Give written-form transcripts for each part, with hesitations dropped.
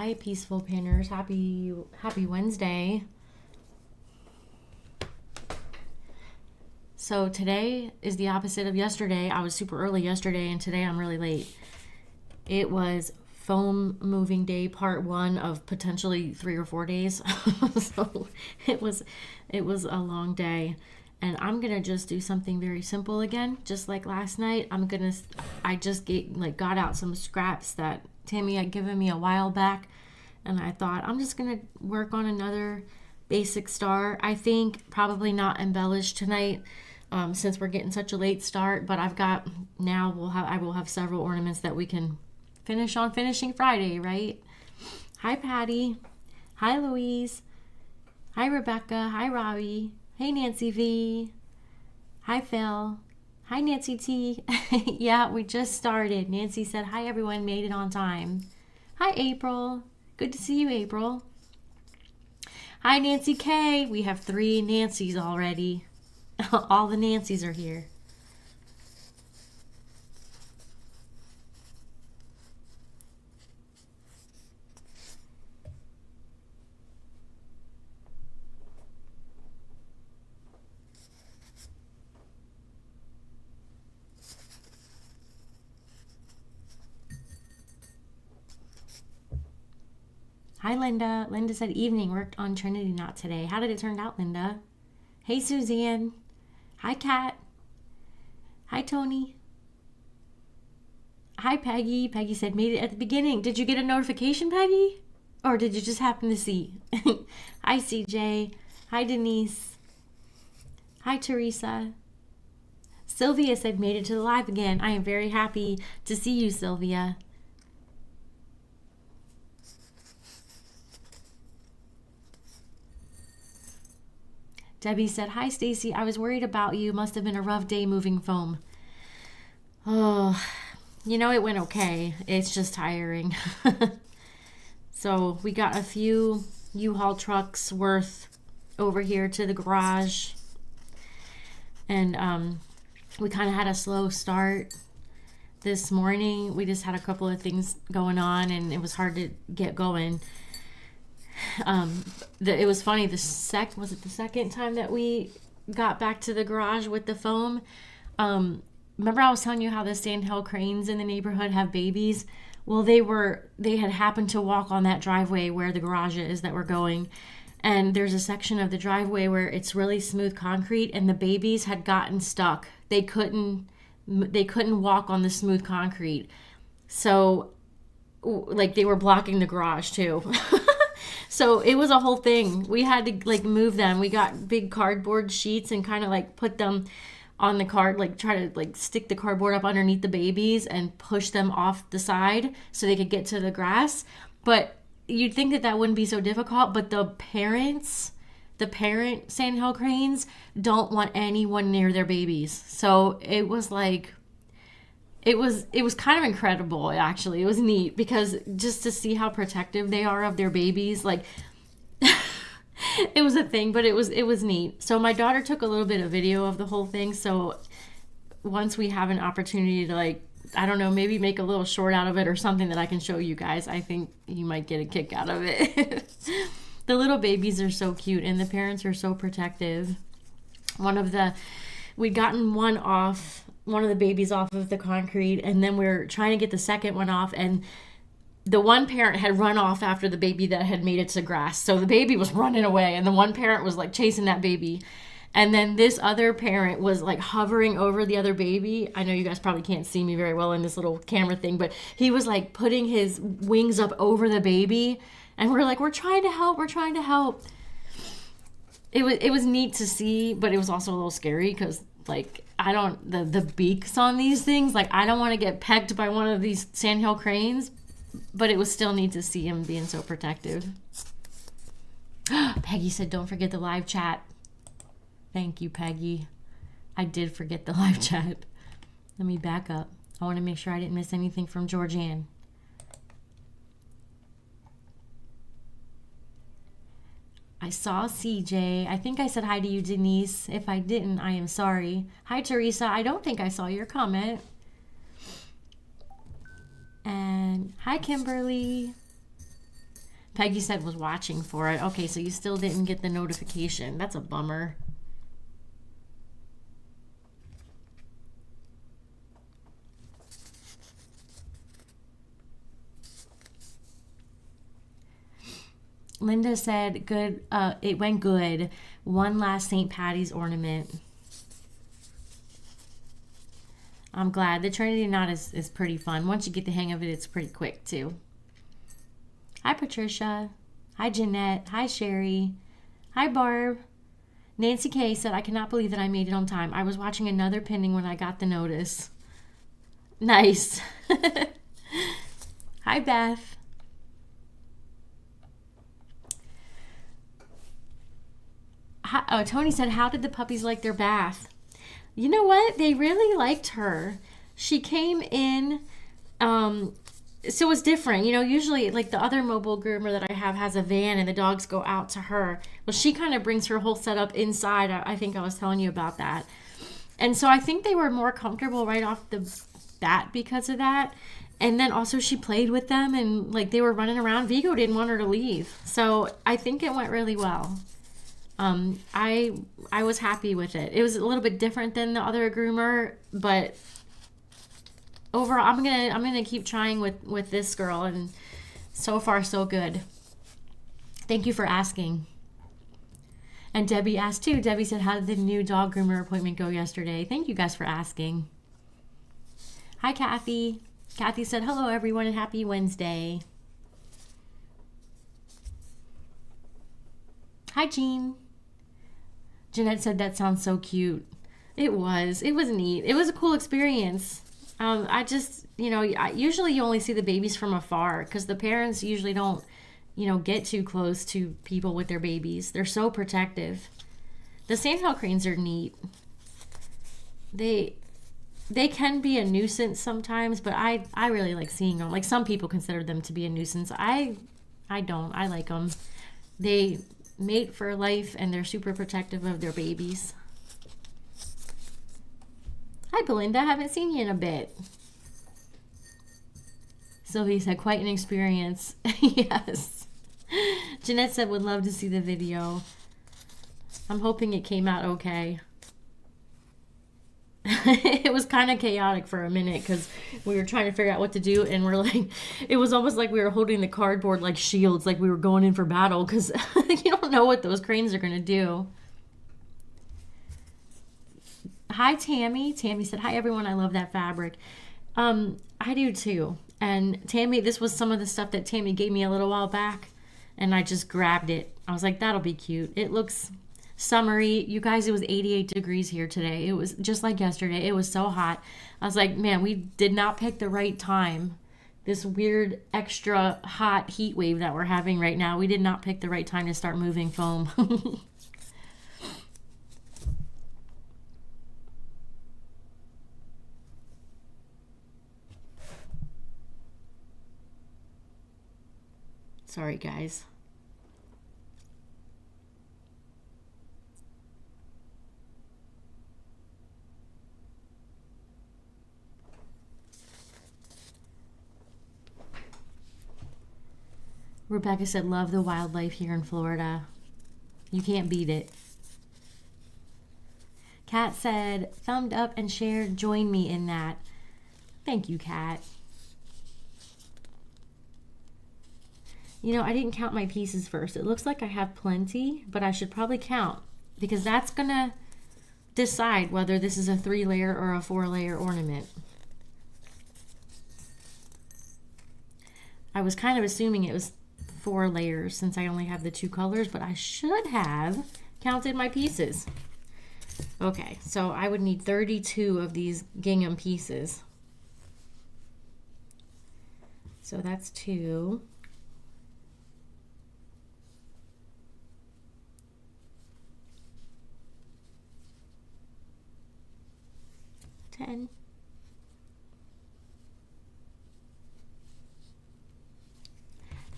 Hi, peaceful pinners. Happy Wednesday. So today is the opposite of yesterday. I was super early yesterday, and today I'm really late. It was foam moving day part 1 of potentially 3 or 4 days. So it was a long day. And I'm gonna just do something very simple again, just like last night. I just got out some scraps that Tammy had given me a while back, and I thought I'm just gonna work on another basic star. I think probably not embellished tonight, since we're getting such a late start. But I will have several ornaments that we can finish on Finishing Friday, right? Hi, Patty. Hi, Louise. Hi, Rebecca. Hi, Robbie. Hey, Nancy V. Hi, Phil. Hi, Nancy T. Yeah, we just started. Nancy said, hi, everyone, made it on time. Hi, April. Good to see you, April. Hi, Nancy K. We have 3 Nancys already. All the Nancys are here. Hi, Linda. Linda said evening, worked on Trinity Knot today. How did it turn out, Linda? Hey, Suzanne. Hi, Kat. Hi, Tony. Hi, Peggy. Peggy said made it at the beginning. Did you get a notification, Peggy? Or did you just happen to see? Hi, CJ. Hi, Denise. Hi, Teresa. Sylvia said made it to the live again. I am very happy to see you, Sylvia. Debbie said, hi, Stacy. I was worried about you. Must have been a rough day moving foam. Oh, it went okay. It's just tiring. So we got a few U-Haul trucks worth over here to the garage. And we kind of had a slow start this morning. We just had a couple of things going on, and it was hard to get going. It was funny. Was it the second time that we got back to the garage with the foam? Remember I was telling you how the sandhill cranes in the neighborhood have babies? Well, they had happened to walk on that driveway where the garage is that we're going, and there's a section of the driveway where it's really smooth concrete, and the babies had gotten stuck. They couldn't walk on the smooth concrete, so they were blocking the garage too. So it was a whole thing. We had to move them. We got big cardboard sheets and kind of put them on the try to stick the cardboard up underneath the babies and push them off the side so they could get to the grass. But you'd think that wouldn't be so difficult, but the parent sandhill cranes don't want anyone near their babies. So it was it was kind of incredible, actually. It was neat because just to see how protective they are of their babies, it was a thing, but it was neat. So my daughter took a little bit of video of the whole thing. So once we have an opportunity to I don't know, maybe make a little short out of it or something that I can show you guys, I think you might get a kick out of it. The little babies are so cute and the parents are so protective. We'd gotten one of the babies off of the concrete, and then we were trying to get the second one off, and the one parent had run off after the baby that had made it to grass. So the baby was running away, and the one parent was chasing that baby. And then this other parent was hovering over the other baby. I know you guys probably can't see me very well in this little camera thing, but he was putting his wings up over the baby, and we're we're trying to help. It was neat to see, but it was also a little scary because the beaks on these things, I don't want to get pecked by one of these sandhill cranes, but it was still neat to see him being so protective. Peggy said, don't forget the live chat. Thank you, Peggy. I did forget the live chat. Let me back up. I want to make sure I didn't miss anything from Georgianne. I saw CJ. I think I said hi to you, Denise. If I didn't, I am sorry. Hi, Teresa. I don't think I saw your comment. And hi, Kimberly. Peggy said was watching for it. Okay, so you still didn't get the notification. That's a bummer. Linda said, good. It went good. One last St. Patty's ornament. I'm glad. The Trinity knot is pretty fun. Once you get the hang of it, it's pretty quick too. Hi, Patricia. Hi, Jeanette. Hi, Sherry. Hi, Barb. Nancy K said, I cannot believe that I made it on time. I was watching another pinning when I got the notice. Nice. Hi, Beth. Hi, Tony said, how did the puppies like their bath? You know what? They really liked her. She came in, so it was different. You know, usually like the other mobile groomer that I have has a van and the dogs go out to her. Well, she kind of brings her whole setup inside. I think I was telling you about that. And so I think they were more comfortable right off the bat because of that. And then also she played with them and like they were running around. Vigo didn't want her to leave. So I think it went really well. I was happy with it. It was a little bit different than the other groomer, but overall, I'm gonna keep trying with this girl, and so far so good. Thank you for asking. And Debbie asked too. Debbie said, how did the new dog groomer appointment go yesterday? Thank you guys for asking. Hi, Kathy. Kathy said, hello everyone and happy Wednesday. Hi, Jean. Jeanette said, that sounds so cute. It was neat. It was a cool experience. I just, usually you only see the babies from afar because the parents usually don't, get too close to people with their babies. They're so protective. The sandhill cranes are neat. They can be a nuisance sometimes, but I really like seeing them. Like some people consider them to be a nuisance. I don't. I like them. They mate for life and they're super protective of their babies. Hi, Belinda. Haven't seen you in a bit. Sylvie said, quite an experience. Yes. Jeanette said, would love to see the video. I'm hoping it came out okay. It was kind of chaotic for a minute because we were trying to figure out what to do, and we're like, it was almost like we were holding the cardboard like shields, like we were going in for battle because you don't know what those cranes are going to do. Hi, Tammy. Tammy said, hi, everyone. I love that fabric. I do too. And Tammy, this was some of the stuff that Tammy gave me a little while back, and I just grabbed it. I was like, that'll be cute. It looks summery. You guys, it was 88 degrees here today. It was just like yesterday. It was so hot. I was like, man, we did not pick the right time. This weird extra hot heat wave that we're having right now, we did not pick the right time to start moving foam. Sorry, guys. Rebecca said, love the wildlife here in Florida. You can't beat it. Kat said, thumbed up and shared, join me in that. Thank you, Kat. I didn't count my pieces first. It looks like I have plenty, but I should probably count because that's going to decide whether this is a 3-layer or a 4-layer ornament. I was kind of assuming it was 4 layers since I only have the 2 colors, but I should have counted my pieces. Okay, so I would need 32 of these gingham pieces. So that's 2. 10.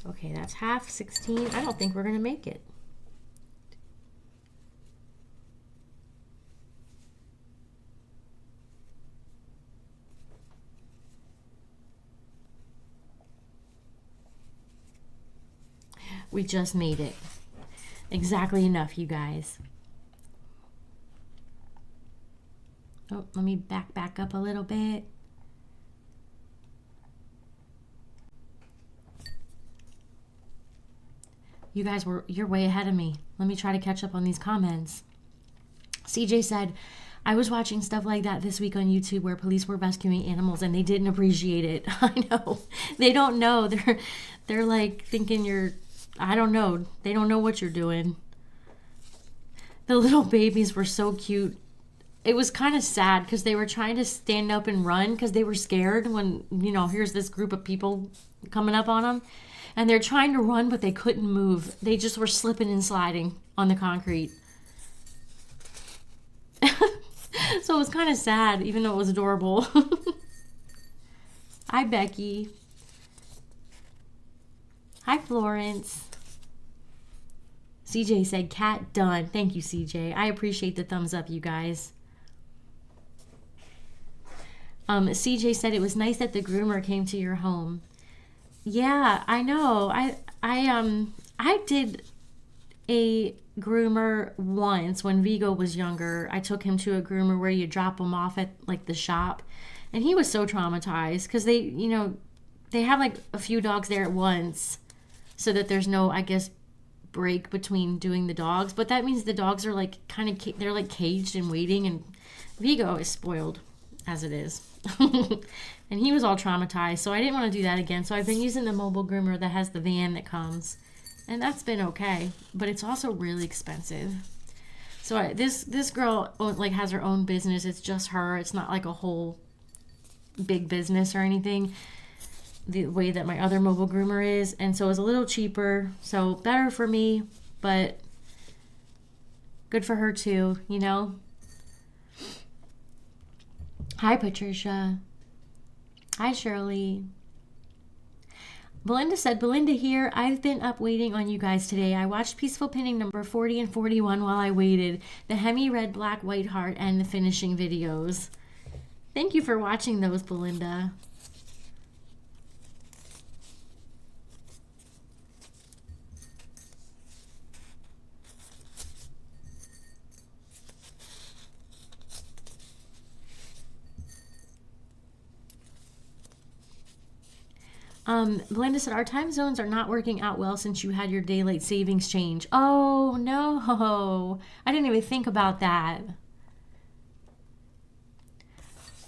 Okay, that's half, 16. I don't think we're going to make it. We just made it. Exactly enough, you guys. Oh, let me back up a little bit. You guys you're way ahead of me. Let me try to catch up on these comments. CJ said, I was watching stuff like that this week on YouTube where police were rescuing animals and they didn't appreciate it. I know. They don't know. They're like thinking you're, I don't know. They don't know what you're doing. The little babies were so cute. It was kind of sad because they were trying to stand up and run because they were scared when, you know, here's this group of people coming up on them. And they're trying to run, but they couldn't move. They just were slipping and sliding on the concrete. So it was kind of sad, even though it was adorable. Hi, Becky. Hi, Florence. CJ said, cat done. Thank you, CJ. I appreciate the thumbs up, you guys. CJ said it was nice that the groomer came to your home. Yeah, I know. I did a groomer once when Vigo was younger. I took him to a groomer where you drop him off at like the shop, and he was so traumatized because they, you know, they have like a few dogs there at once so that there's no, I guess, break between doing the dogs. But that means the dogs are like kind of, they're like caged and waiting, and Vigo is spoiled as it is. And he was all traumatized, so I didn't want to do that again. So I've been using the mobile groomer that has the van that comes, and that's been okay, but it's also really expensive. So this girl like has her own business. It's just her. It's not like a whole big business or anything, the way that my other mobile groomer is. And so it's a little cheaper, so better for me, but good for her too, you know. Hi, Patricia. Hi, Shirley. Belinda said, Belinda here. I've been up waiting on you guys today. I watched Peaceful Pinning number 40 and 41 while I waited. The Hemi Red, Black, White Heart, and the finishing videos. Thank you for watching those, Belinda. Belinda said, our time zones are not working out well since you had your daylight savings change. Oh, no. I didn't even think about that.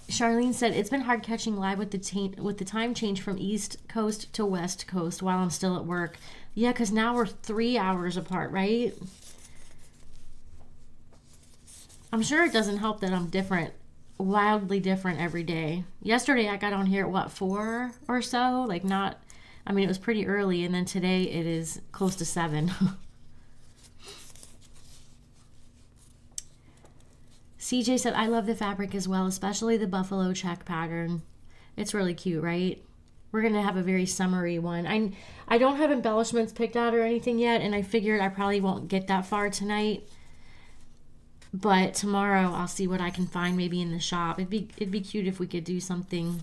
Charlene said, it's been hard catching live with the time change from East Coast to West Coast while I'm still at work. Yeah, because now we're 3 hours apart, right? I'm sure it doesn't help that I'm different. Wildly different every day. Yesterday I got on here at what, 4 or so? Like not, I mean, it was pretty early, and then today it is close to 7. CJ said, I love the fabric as well, especially the buffalo check pattern. It's really cute, right? We're gonna have a very summery one. I don't have embellishments picked out or anything yet, and I figured I probably won't get that far tonight. But tomorrow I'll see what I can find maybe in the shop. It'd be cute if we could do something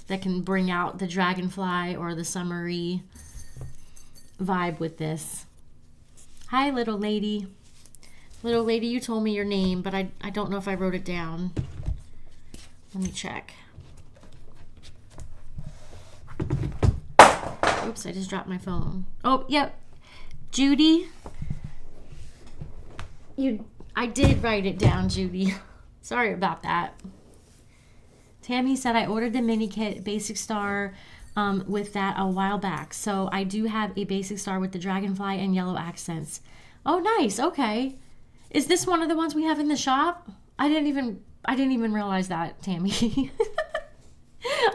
that can bring out the dragonfly or the summery vibe with this. Hi, little lady. Little lady, you told me your name, but I don't know if I wrote it down. Let me check. Oops, I just dropped my phone. Oh, yep. Judy. I did write it down, Judy. Sorry about that. Tammy said, I ordered the mini kit Basic Star with that a while back. So I do have a Basic Star with the dragonfly and yellow accents. Oh, nice. Okay. Is this one of the ones we have in the shop? I didn't even realize that, Tammy.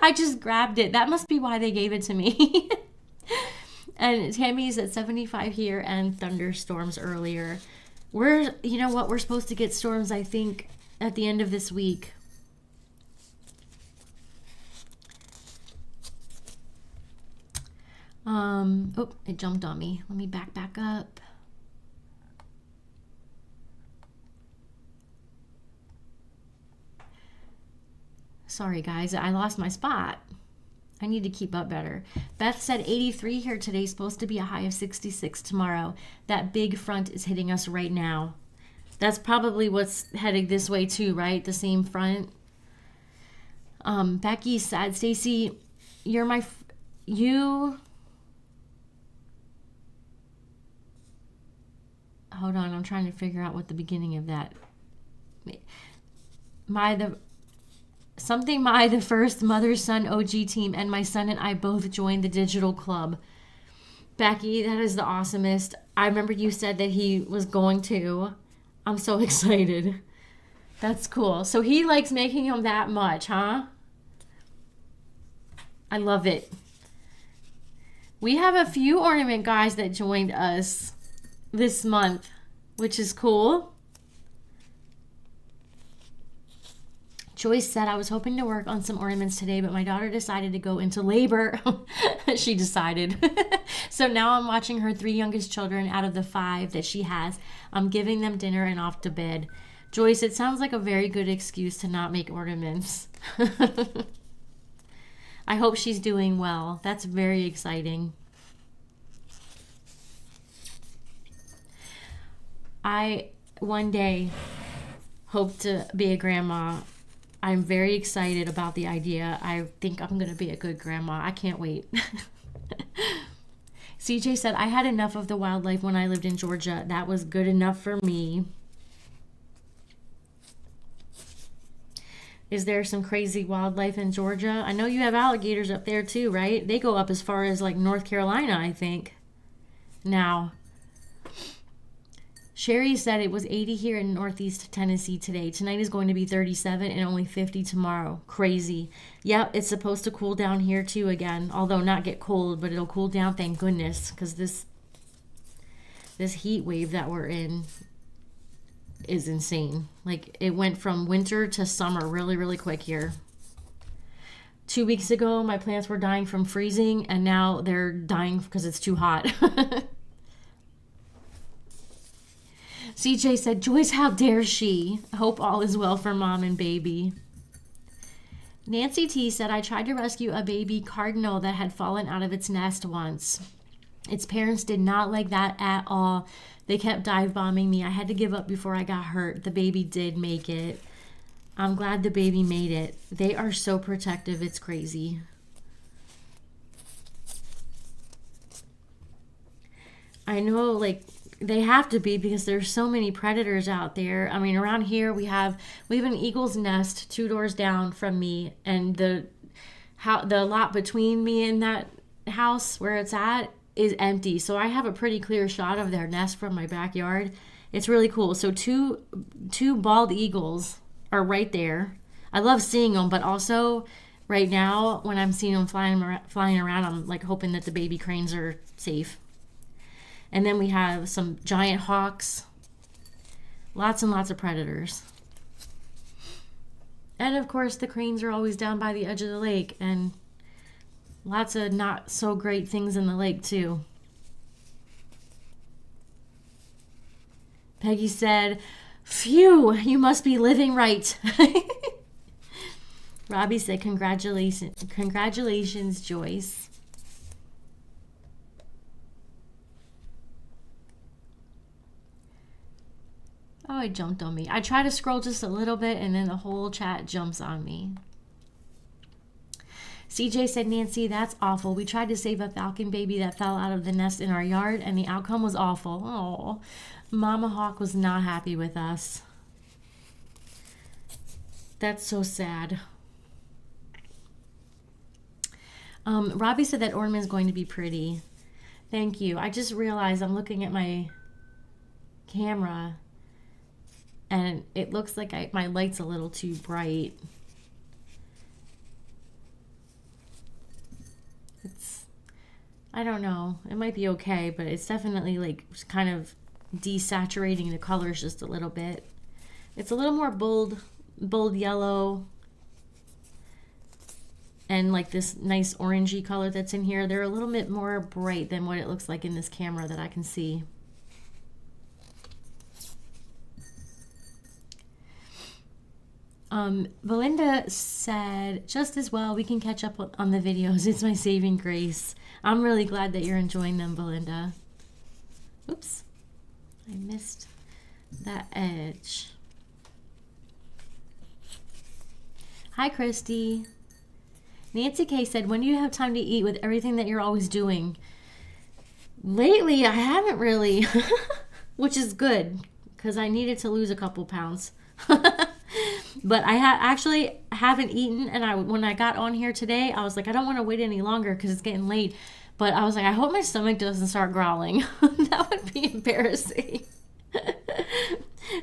I just grabbed it. That must be why they gave it to me. And Tammy's at 75 here and thunderstorms earlier. You know what, we're supposed to get storms, I think, at the end of this week. Oh, it jumped on me. Let me back up. Sorry, guys, I lost my spot. I need to keep up better. Beth said 83 here today, supposed to be a high of 66 tomorrow. That big front is hitting us right now. That's probably what's heading this way too, right? The same front. Becky said, Stacy, you're my, hold on, I'm trying to figure out what the beginning of that, the first mother-son OG team, and my son and I both joined the digital club. Becky, that is the awesomest. I remember you said that he was going to. I'm so excited. That's cool. So he likes making them that much, huh? I love it. We have a few ornament guys that joined us this month, which is cool. Joyce said, I was hoping to work on some ornaments today, but my daughter decided to go into labor. She decided. So now I'm watching her 3 youngest children out of the 5 that she has. I'm giving them dinner and off to bed. Joyce, it sounds like a very good excuse to not make ornaments. I hope she's doing well. That's very exciting. I one day hope to be a grandma. I'm very excited about the idea. I think I'm going to be a good grandma. I can't wait. CJ said, I had enough of the wildlife when I lived in Georgia. That was good enough for me. Is there some crazy wildlife in Georgia? I know you have alligators up there too, right? They go up as far as like North Carolina, I think. Now, Sherry said it was 80 here in Northeast Tennessee today. Tonight is going to be 37 and only 50 tomorrow. Crazy. Yep, it's supposed to cool down here too again. Although not get cold, but it'll cool down, thank goodness. Because this heat wave that we're in is insane. Like, it went from winter to summer really, really quick here. 2 weeks ago, my plants were dying from freezing, and now they're dying because it's too hot. CJ said, Joyce, how dare she? Hope all is well for mom and baby. Nancy T said, I tried to rescue a baby cardinal that had fallen out of its nest once. Its parents did not like that at all. They kept dive bombing me. I had to give up before I got hurt. The baby did make it. I'm glad the baby made it. They are so protective. It's crazy. I know, like, they have to be because there's so many predators out there. I mean, around here we have an eagle's nest 2 doors down from me, and the lot between me and that house where it's at is empty. So I have a pretty clear shot of their nest from my backyard. It's really cool. So two bald eagles are right there. I love seeing them, but also right now when I'm seeing them flying around, I'm like hoping that the baby cranes are safe. And then we have some giant hawks. Lots and lots of predators. And of course, the cranes are always down by the edge of the lake. And lots of not so great things in the lake too. Peggy said, phew, you must be living right. Robbie said, congratulations, Joyce. Oh, it jumped on me. I try to scroll just a little bit and then the whole chat jumps on me. CJ said, Nancy, that's awful. We tried to save a falcon baby that fell out of the nest in our yard and the outcome was awful. Oh, Mama Hawk was not happy with us. That's so sad. Robbie said that ornament is going to be pretty. Thank you. I just realized I'm looking at my camera and it looks like my light's a little too bright. I don't know. It might be okay, but it's definitely like kind of desaturating the colors just a little bit. It's a little more bold yellow and like this nice orangey color that's in here. They're a little bit more bright than what it looks like in this camera that I can see. Belinda said, just as well, we can catch up on the videos. It's my saving grace. I'm really glad that you're enjoying them, Belinda. Oops, I missed that edge. Hi, Christy. Nancy K said, when do you have time to eat with everything that you're always doing? Lately, I haven't really, which is good because I needed to lose a couple pounds. But I actually haven't eaten, and when I got on here today, I was like, I don't want to wait any longer because it's getting late. But I was like, I hope my stomach doesn't start growling. That would be embarrassing.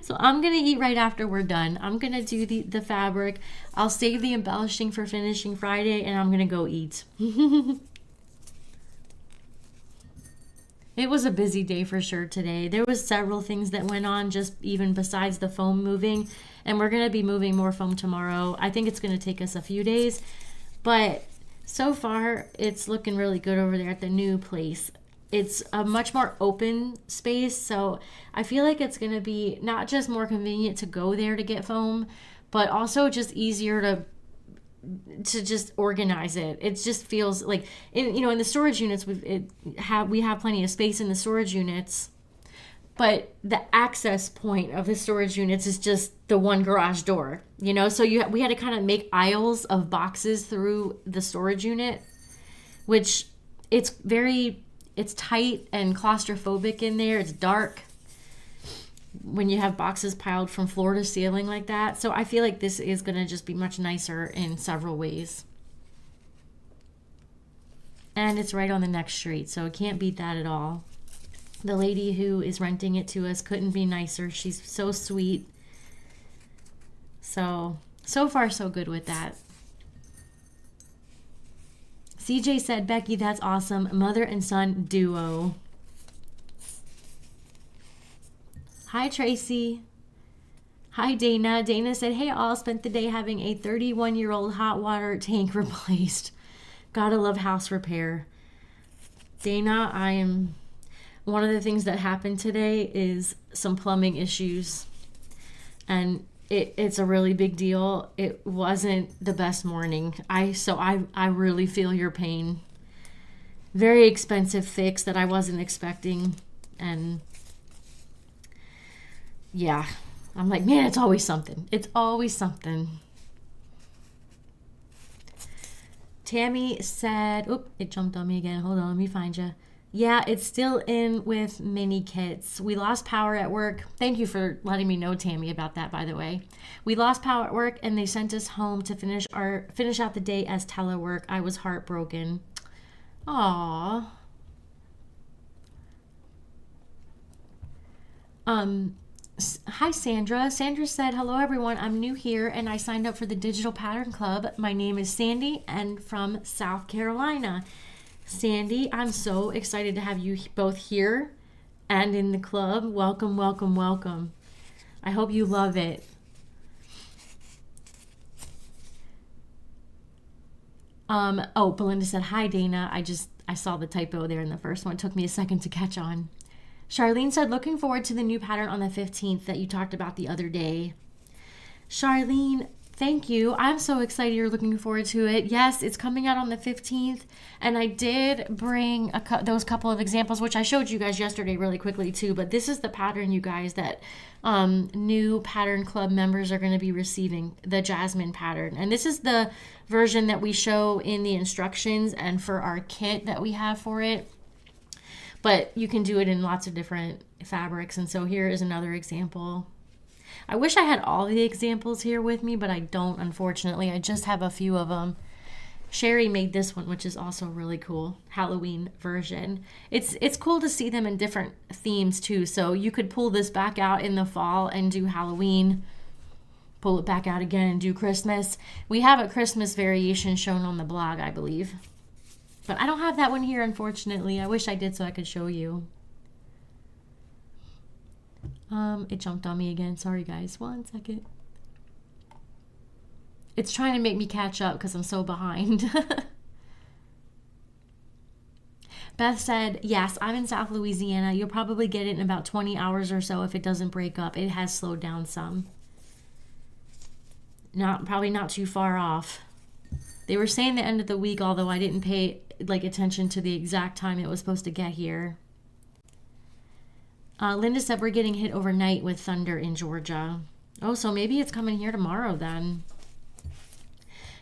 So I'm going to eat right after we're done. I'm going to do the fabric. I'll save the embellishing for finishing Friday, and I'm going to go eat. It was a busy day for sure today. There was several things that went on just even besides the foam moving. And we're going to be moving more foam tomorrow. I think it's going to take us a few days. But so far, it's looking really good over there at the new place. It's a much more open space. So I feel like it's going to be not just more convenient to go there to get foam, but also just easier to just organize it. It just feels like, in the storage units, we have plenty of space in the storage units, but the access point of the storage units is just the one garage door, so we had to kind of make aisles of boxes through the storage unit, which it's tight and claustrophobic in there. It's dark when you have boxes piled from floor to ceiling like that. So I feel like this is going to just be much nicer in several ways. And it's right on the next street, so it can't beat that at all. The lady who is renting it to us couldn't be nicer. She's so sweet. So far so good with that. CJ said, Becky, that's awesome. Mother and son duo. Hi, Tracy. Hi, Dana. Dana said, hey, all, spent the day having a 31-year-old hot water tank replaced. Gotta love house repair. Dana, one of the things that happened today is some plumbing issues. And it's a really big deal. It wasn't the best morning. I really feel your pain. Very expensive fix that I wasn't expecting. And yeah, I'm like, man, it's always something. It's always something. Tammy said, oop, it jumped on me again. Hold on, let me find you. Yeah, it's still in with mini kits. We lost power at work. Thank you for letting me know, Tammy, about that, by the way. We lost power at work, and they sent us home to finish out the day as telework. I was heartbroken. Aww. Hi, Sandra. Sandra said, hello, everyone. I'm new here, and I signed up for the Digital Pattern Club. My name is Sandy, and from South Carolina. Sandy, I'm so excited to have you both here and in the club. Welcome, welcome, welcome. I hope you love it. Belinda said, hi, Dana. I saw the typo there in the first one. It took me a second to catch on. Charlene said, looking forward to the new pattern on the 15th that you talked about the other day. Charlene, thank you. I'm so excited you're looking forward to it. Yes, it's coming out on the 15th. And I did bring those couple of examples, which I showed you guys yesterday really quickly too. But this is the pattern, you guys, that new Pattern Club members are going to be receiving, the Jasmine pattern. And this is the version that we show in the instructions and for our kit that we have for it. But you can do it in lots of different fabrics. And so here is another example. I wish I had all the examples here with me, but I don't, unfortunately. I just have a few of them. Sherry made this one, which is also really cool, Halloween version. It's cool to see them in different themes too. So you could pull this back out in the fall and do Halloween, pull it back out again and do Christmas. We have a Christmas variation shown on the blog, I believe. But I don't have that one here, unfortunately. I wish I did so I could show you. It jumped on me again. Sorry, guys. 1 second. It's trying to make me catch up because I'm so behind. Beth said, yes, I'm in South Louisiana. You'll probably get it in about 20 hours or so if it doesn't break up. It has slowed down some. Probably not too far off. They were saying the end of the week, although I didn't pay like attention to the exact time it was supposed to get here. Linda said we're getting hit overnight with thunder in Georgia. Oh, so maybe it's coming here tomorrow then.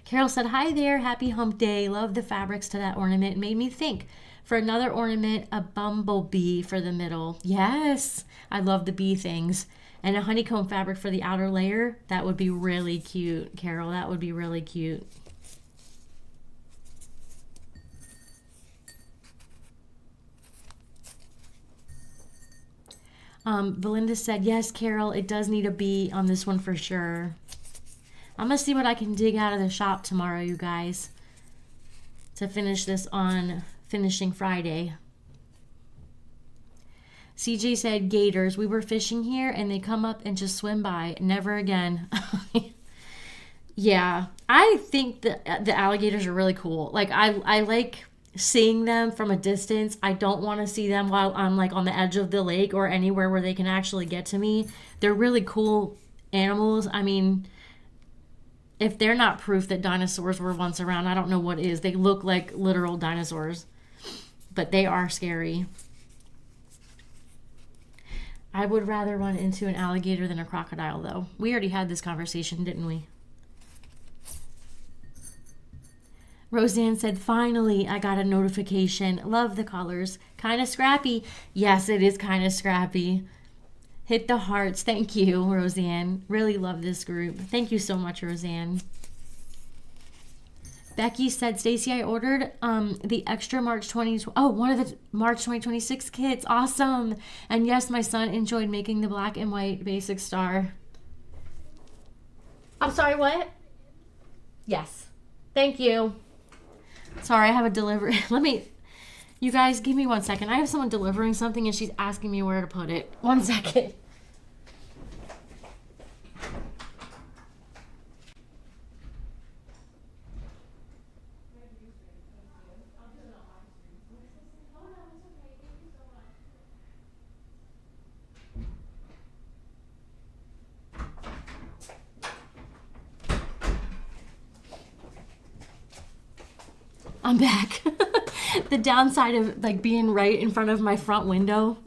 Carol said, hi there, happy hump day. Love the fabrics to that ornament. It made me think. For another ornament, a bumblebee for the middle. Yes, I love the bee things. And a honeycomb fabric for the outer layer. That would be really cute, Carol. That would be really cute. Belinda said, yes, Carol, it does need a bee on this one for sure. I'm going to see what I can dig out of the shop tomorrow, you guys, to finish this on Finishing Friday. CJ said, gators. We were fishing here and they come up and just swim by. Never again. Yeah, I think the alligators are really cool. Like, I like seeing them from a distance. I don't want to see them while I'm like on the edge of the lake or anywhere where they can actually get to me. They're really cool animals. I mean, if they're not proof that dinosaurs were once around, I don't know what is. They look like literal dinosaurs, but they are scary. I would rather run into an alligator than a crocodile, though. We already had this conversation, didn't we? Roseanne said, finally, I got a notification. Love the colors. Kind of scrappy. Yes, it is kind of scrappy. Hit the hearts. Thank you, Roseanne. Really love this group. Thank you so much, Roseanne. Becky said, Stacy, I ordered the extra March 20... Oh, one of the March 2026 kits. Awesome. And yes, my son enjoyed making the black and white basic star. I'm sorry, what? Yes. Thank you. Sorry, I have a delivery. You guys, give me 1 second. I have someone delivering something and she's asking me where to put it. 1 second. I'm back. The downside of like being right in front of my front window.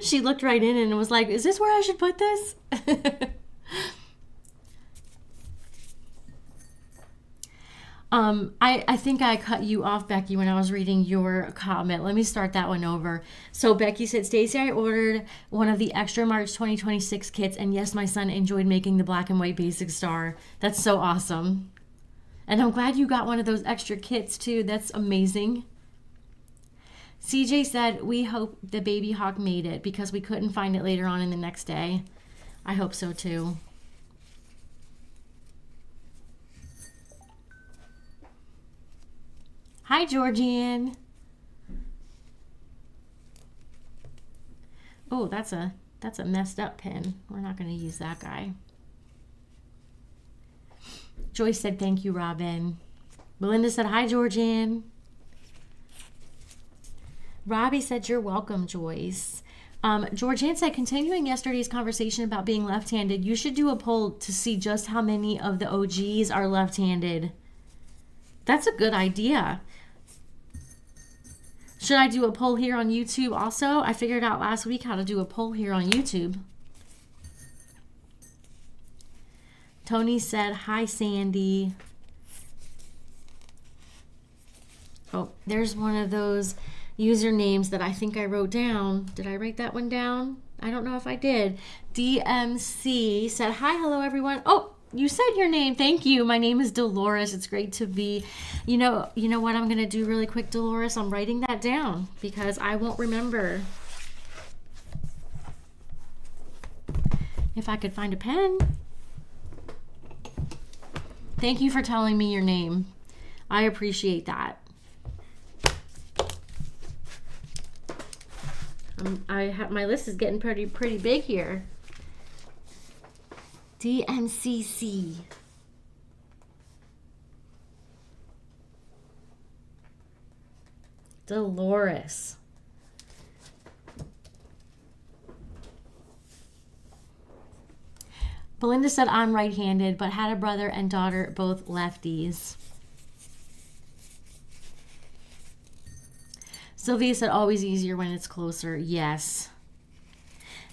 She looked right in and was like, is this where I should put this? I think I cut you off, Becky, when I was reading your comment. Let me start that one over. So Becky said, Stacy, I ordered one of the extra March 2026 kits, and yes, my son enjoyed making the black and white basic star. That's so awesome. And I'm glad you got one of those extra kits too. That's amazing. CJ said, we hope the baby hawk made it because we couldn't find it later on in the next day. I hope so too. Hi, Georgian. Oh, that's a messed up pin. We're not going to use that guy. Joyce said, thank you, Robin. Belinda said, hi, Georgian. Robbie said, you're welcome, Joyce. Georgian said, continuing yesterday's conversation about being left-handed, you should do a poll to see just how many of the OGs are left-handed. That's a good idea. Should I do a poll here on YouTube also? I figured out last week how to do a poll here on YouTube. Tony said, hi, Sandy. Oh, there's one of those usernames that I think I wrote down. Did I write that one down? I don't know if I did. DMC said, hi, hello, everyone. Oh, you said your name. Thank you. My name is Dolores. It's great to be. You know what I'm going to do really quick, Dolores? I'm writing that down because I won't remember. If I could find a pen. Thank you for telling me your name. I appreciate that. My list is getting pretty big here. DMCC. Dolores. Belinda said, I'm right-handed, but had a brother and daughter, both lefties. Sylvia said, always easier when it's closer. Yes.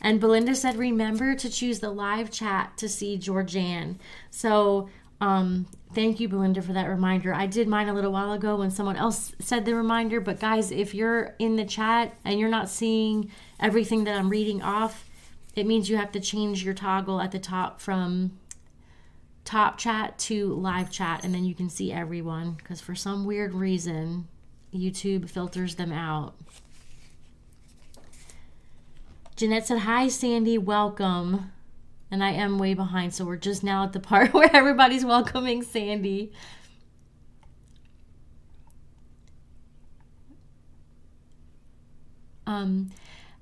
And Belinda said, remember to choose the live chat to see Georgianne. So thank you, Belinda, for that reminder. I did mine a little while ago when someone else said the reminder. But guys, if you're in the chat and you're not seeing everything that I'm reading off, it means you have to change your toggle at the top from top chat to live chat. And then you can see everyone. Because for some weird reason, YouTube filters them out. Jeanette said, hi, Sandy, welcome. And I am way behind, so we're just now at the part where everybody's welcoming Sandy.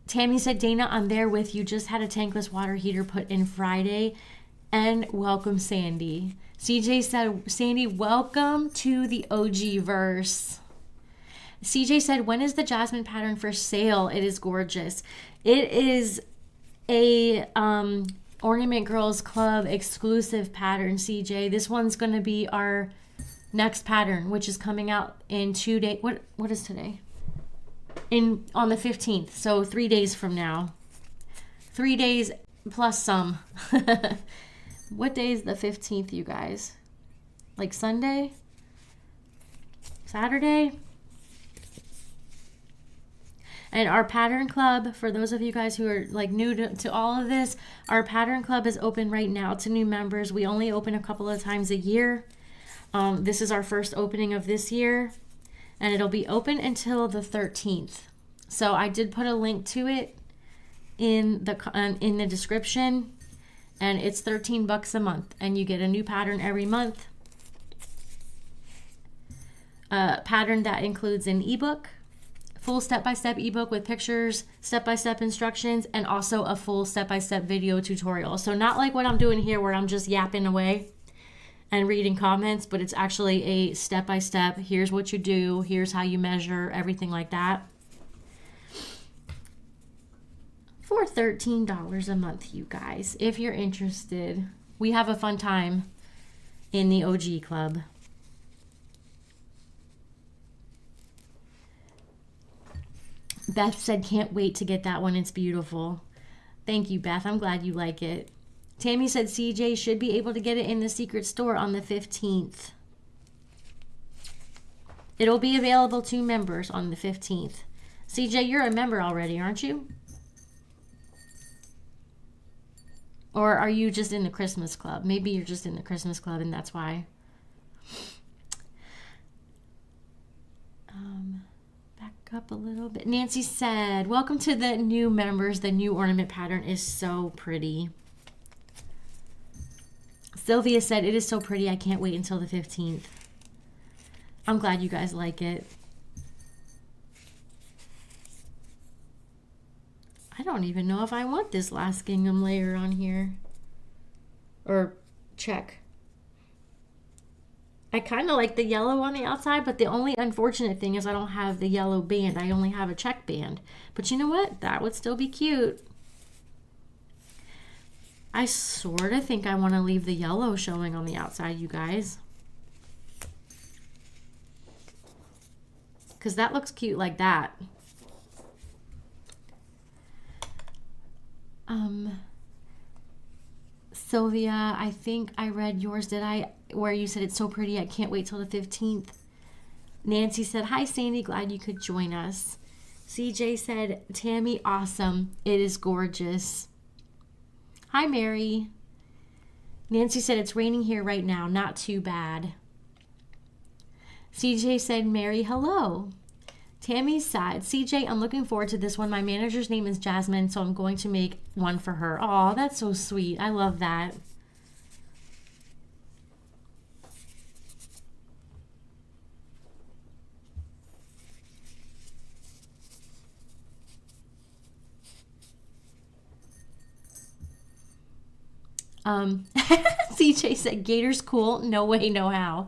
Tammy said, Dana, I'm there with you. Just had a tankless water heater put in Friday. And welcome, Sandy. CJ said, Sandy, welcome to the OG verse. CJ said, when is the Jasmine pattern for sale? It is gorgeous. It is a Ornament Girls Club exclusive pattern, CJ. This one's going to be our next pattern, which is coming out in 2 days. What is today? On the 15th. So 3 days from now. 3 days plus some. What day is the 15th, you guys? Like Sunday? Saturday? And our pattern club, for those of you guys who are like new to all of this, our pattern club is open right now to new members. We only open a couple of times a year. This is our first opening of this year, and it'll be open until the 13th. So I did put a link to it in the description, and it's $13 a month, and you get a new pattern every month. A pattern that includes an ebook, full step-by-step ebook with pictures, step-by-step instructions, and also a full step-by-step video tutorial. So not like what I'm doing here where I'm just yapping away and reading comments, but it's actually a step-by-step. Here's what you do. Here's how you measure, everything like that. For $13 a month, you guys, if you're interested. We have a fun time in the OG club. Beth said, can't wait to get that one. It's beautiful. Thank you, Beth. I'm glad you like it. Tammy said CJ should be able to get it in the secret store on the 15th. It'll be available to members on the 15th. CJ, you're a member already, aren't you? Or are you just in the Christmas club? Maybe you're just in the Christmas club and that's why. Back up a little bit. Nancy said, welcome to the new members. The new ornament pattern is so pretty. Sylvia said, it is so pretty. I can't wait until the 15th. I'm glad you guys like it. I don't even know if I want this last gingham layer on here. Or check. I kind of like the yellow on the outside, but the only unfortunate thing is I don't have the yellow band. I only have a check band. But you know what? That would still be cute. I sort of think I want to leave the yellow showing on the outside, you guys. Because that looks cute like that. Sylvia, I think I read yours, did I? Where you said it's so pretty, I can't wait till the 15th. Nancy said, hi, Sandy, glad you could join us. CJ said, Tammy, awesome. It is gorgeous. Hi, Mary. Nancy said, it's raining here right now. Not too bad. CJ said, Mary, hello. Tammy said, CJ, I'm looking forward to this one. My manager's name is Jasmine, so I'm going to make one for her. Oh, that's so sweet. I love that. CJ said, Gator's cool. No way, no how.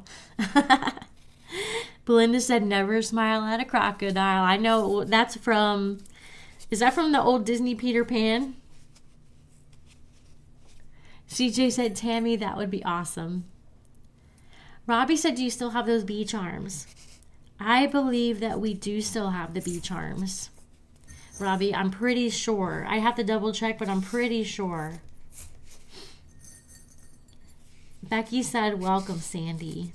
Belinda said, never smile at a crocodile. I know that's from, is that from the old Disney Peter Pan? CJ said, Tammy, that would be awesome. Robbie said, do you still have those bee charms? I believe that we do still have the bee charms. Robbie, I'm pretty sure. I have to double check, but I'm pretty sure. Becky said, welcome, Sandy.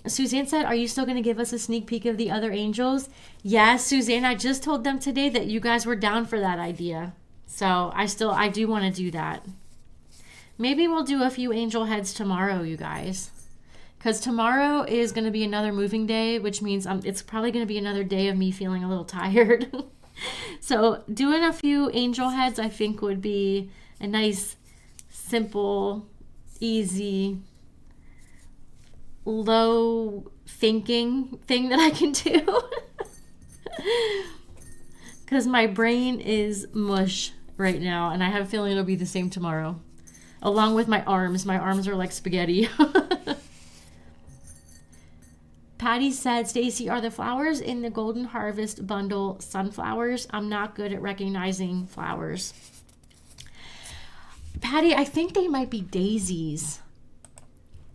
Suzanne said, are you still going to give us a sneak peek of the other angels? Yes, Suzanne, I just told them today that you guys were down for that idea. So I do want to do that. Maybe we'll do a few angel heads tomorrow, you guys. Because tomorrow is going to be another moving day, which means it's probably going to be another day of me feeling a little tired. So doing a few angel heads, I think, would be a nice, simple, easy, low thinking thing that I can do. Because my brain is mush right now, and I have a feeling it'll be the same tomorrow. Along with my arms. My arms are like spaghetti. Patty said, Stacy, are the flowers in the Golden Harvest bundle sunflowers? I'm not good at recognizing flowers. Patty, I think they might be daisies.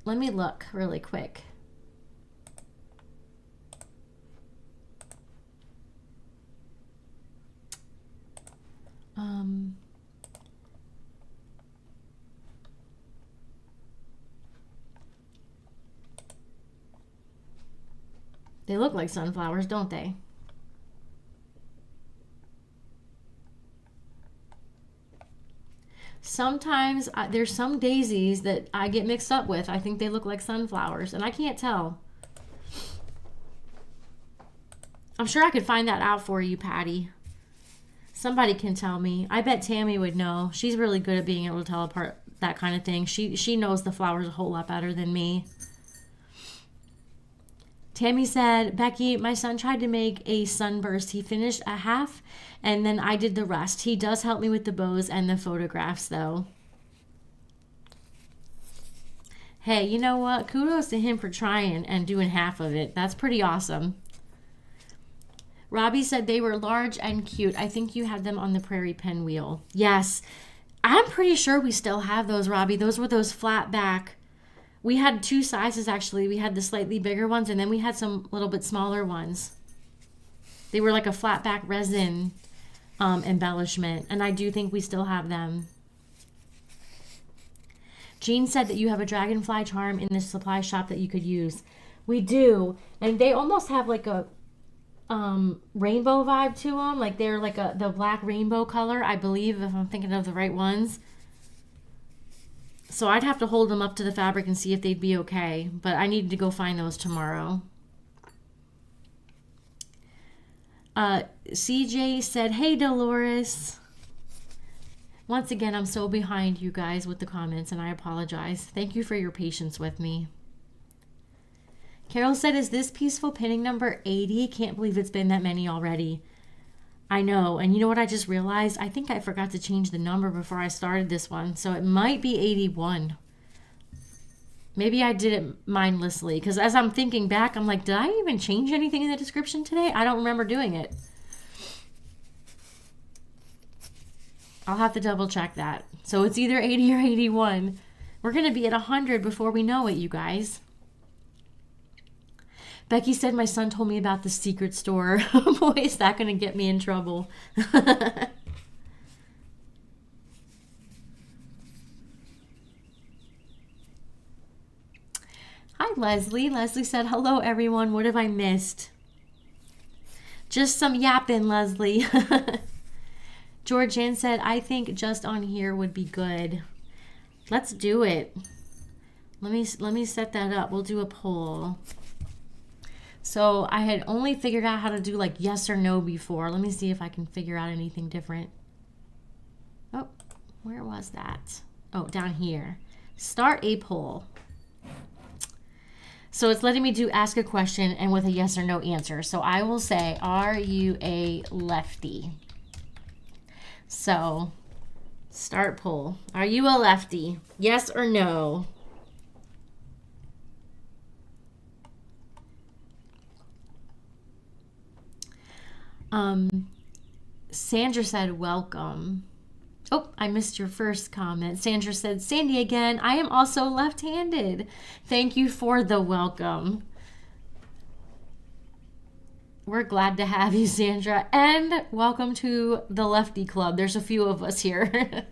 Let me look really quick. They look like sunflowers, don't they? Sometimes there's some daisies that I get mixed up with. I think they look like sunflowers, and I can't tell. I'm sure I could find that out for you, Patty. Somebody can tell me. I bet Tammy would know. She's really good at being able to tell apart that kind of thing. She knows the flowers a whole lot better than me. Tammy said, Becky, my son tried to make a sunburst. He finished a half, and then I did the rest. He does help me with the bows and the photographs, though. Hey, you know what? Kudos to him for trying and doing half of it. That's pretty awesome. Robbie said they were large and cute. I think you had them on the prairie pinwheel. Yes. I'm pretty sure we still have those, Robbie. Those were those flat back. We had two sizes, actually. We had the slightly bigger ones, and then we had some little bit smaller ones. They were like a flat back resin embellishment, and I do think we still have them. Jean said that you have a dragonfly charm in the supply shop that you could use. We do, and they almost have like a rainbow vibe to them. Like they're like the black rainbow color, I believe, if I'm thinking of the right ones. So I'd have to hold them up to the fabric and see if they'd be okay. But I need to go find those tomorrow. CJ said, hey, Dolores. Once again, I'm so behind you guys with the comments, and I apologize. Thank you for your patience with me. Carol said, is this peaceful pinning number 80? Can't believe it's been that many already. I know, and you know what I just realized? I think I forgot to change the number before I started this one, so it might be 81. Maybe I did it mindlessly, because as I'm thinking back, I'm like, did I even change anything in the description today? I don't remember doing it. I'll have to double check that. So it's either 80 or 81. We're going to be at 100 before we know it, you guys. Becky said my son told me about the secret store. Boy, is that going to get me in trouble. Hi, Leslie. Leslie said, hello, everyone. What have I missed? Just some yapping, Leslie. Georgianne said, I think just on here would be good. Let's do it. Let me set that up. We'll do a poll. So I had only figured out how to do like yes or no before. Let me see if I can figure out anything different. Oh, where was that? Oh, down here. Start a poll. So it's letting me do ask a question and with a yes or no answer. So I will say, are you a lefty? So start poll. Are you a lefty? Yes or no? Sandra said, welcome. Oh, I missed your first comment. Sandra said, Sandy again, I am also left-handed. Thank you for the welcome. We're glad to have you, Sandra. And welcome to the Lefty Club. There's a few of us here.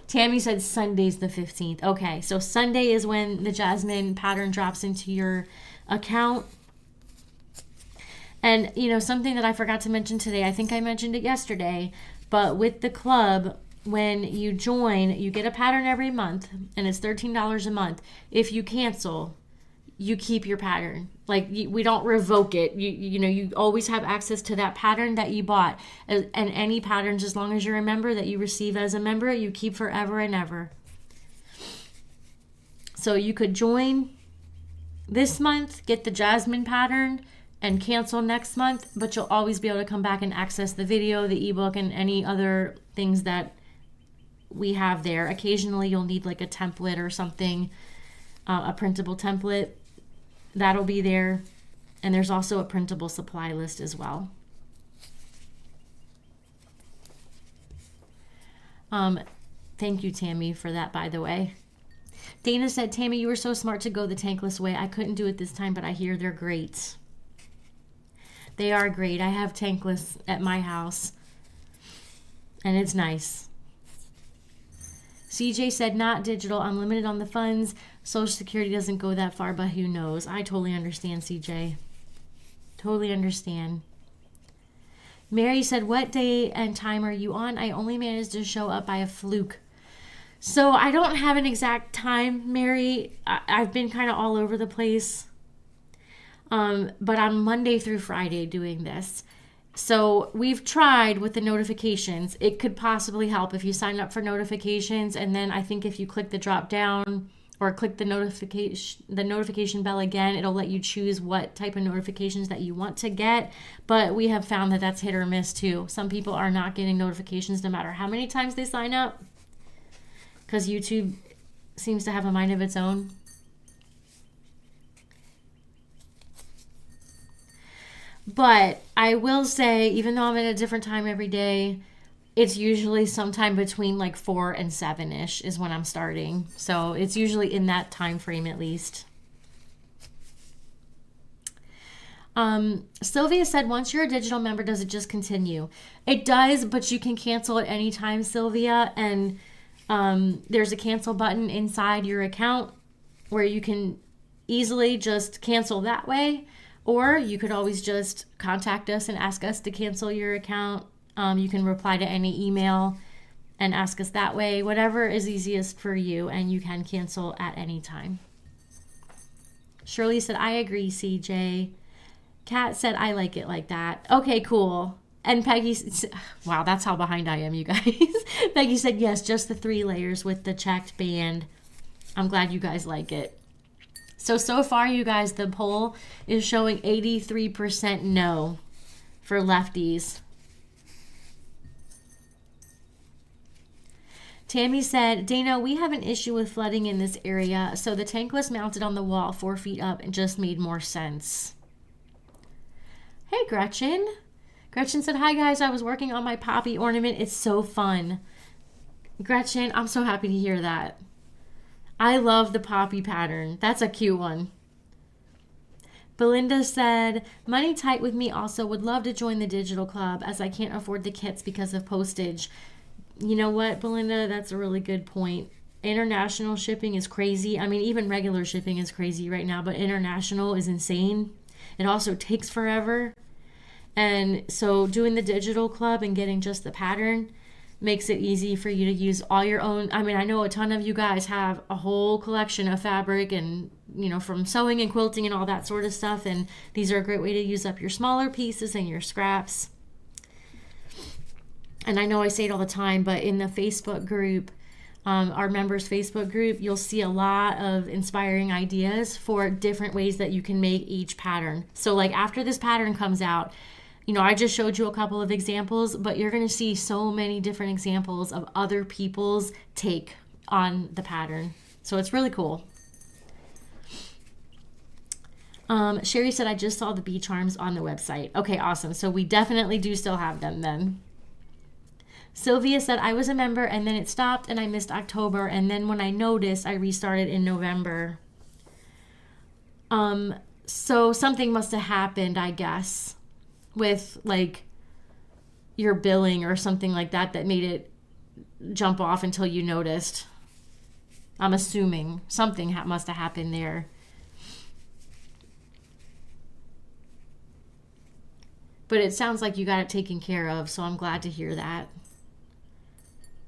Tammy said Sunday's the 15th. Okay, so Sunday is when the Jasmine pattern drops into your account. And, you know, something that I forgot to mention today, I think I mentioned it yesterday, but with the club, when you join, you get a pattern every month, and it's $13 a month. If you cancel, you keep your pattern. Like, we don't revoke it. You know, you always have access to that pattern that you bought. And any patterns, as long as you're a member, that you receive as a member, you keep forever and ever. So you could join this month, get the Jasmine pattern, and cancel next month, but you'll always be able to come back and access the video, the ebook, and any other things that we have there. Occasionally you'll need like a template or something, a printable template. That'll be there. And there's also a printable supply list as well. Thank you, Tammy, for that, by the way. Dana said, Tammy, you were so smart to go the tankless way. I couldn't do it this time, but I hear they're great. They are great. I have tankless at my house, and it's nice. CJ said, not digital, unlimited on the funds. Social Security doesn't go that far, but who knows? I totally understand, CJ. Totally understand. Mary said, what day and time are you on? I only managed to show up by a fluke. So I don't have an exact time, Mary. I've been kind of all over the place. But on Monday through Friday doing this. So we've tried with the notifications. It could possibly help if you sign up for notifications, and then I think if you click the drop down or click the notification bell again, it'll let you choose what type of notifications that you want to get. But we have found that that's hit or miss too. Some people are not getting notifications no matter how many times they sign up, because YouTube seems to have a mind of its own. But I will say, even though I'm at a different time every day, it's usually sometime between like 4 and 7-ish is when I'm starting. So it's usually in that time frame at least. Sylvia said, once you're a digital member, does it just continue? It does, but you can cancel at any time, Sylvia. And there's a cancel button inside your account where you can easily just cancel that way. Or you could always just contact us and ask us to cancel your account. You can reply to any email and ask us that way. Whatever is easiest for you, and you can cancel at any time. Shirley said, I agree, CJ. Kat said, I like it like that. Okay, cool. And Peggy, wow, that's how behind I am, you guys. Peggy said, yes, just the 3 layers with the checked band. I'm glad you guys like it. So far, you guys, the poll is showing 83% no for lefties. Tammy said, Dana, we have an issue with flooding in this area, so the tankless mounted on the wall 4 feet up and just made more sense. Hey, Gretchen. Gretchen said, hi, guys. I was working on my poppy ornament. It's so fun. Gretchen, I'm so happy to hear that. I love the poppy pattern. That's a cute one. Belinda said, money tight with me also. Would love to join the digital club as I can't afford the kits because of postage. You know what, Belinda? That's a really good point. International shipping is crazy. I mean, even regular shipping is crazy right now, but international is insane. It also takes forever. And so doing the digital club and getting just the pattern makes it easy for you to use all your own. I mean, I know a ton of you guys have a whole collection of fabric and, you know, from sewing and quilting and all that sort of stuff. And these are a great way to use up your smaller pieces and your scraps. And I know I say it all the time, but in the Facebook group, our members Facebook group, you'll see a lot of inspiring ideas for different ways that you can make each pattern. So like after this pattern comes out, you know, I just showed you a couple of examples, but you're going to see so many different examples of other people's take on the pattern. So it's really cool. Sherry said, I just saw the bee charms on the website. Okay, awesome. So we definitely do still have them then. Sylvia said, I was a member and then it stopped and I missed October. And then when I noticed, I restarted in November. So something must have happened, I guess, with like your billing or something like that that made it jump off until you noticed. I'm assuming something must have happened there. But it sounds like you got it taken care of, so I'm glad to hear that.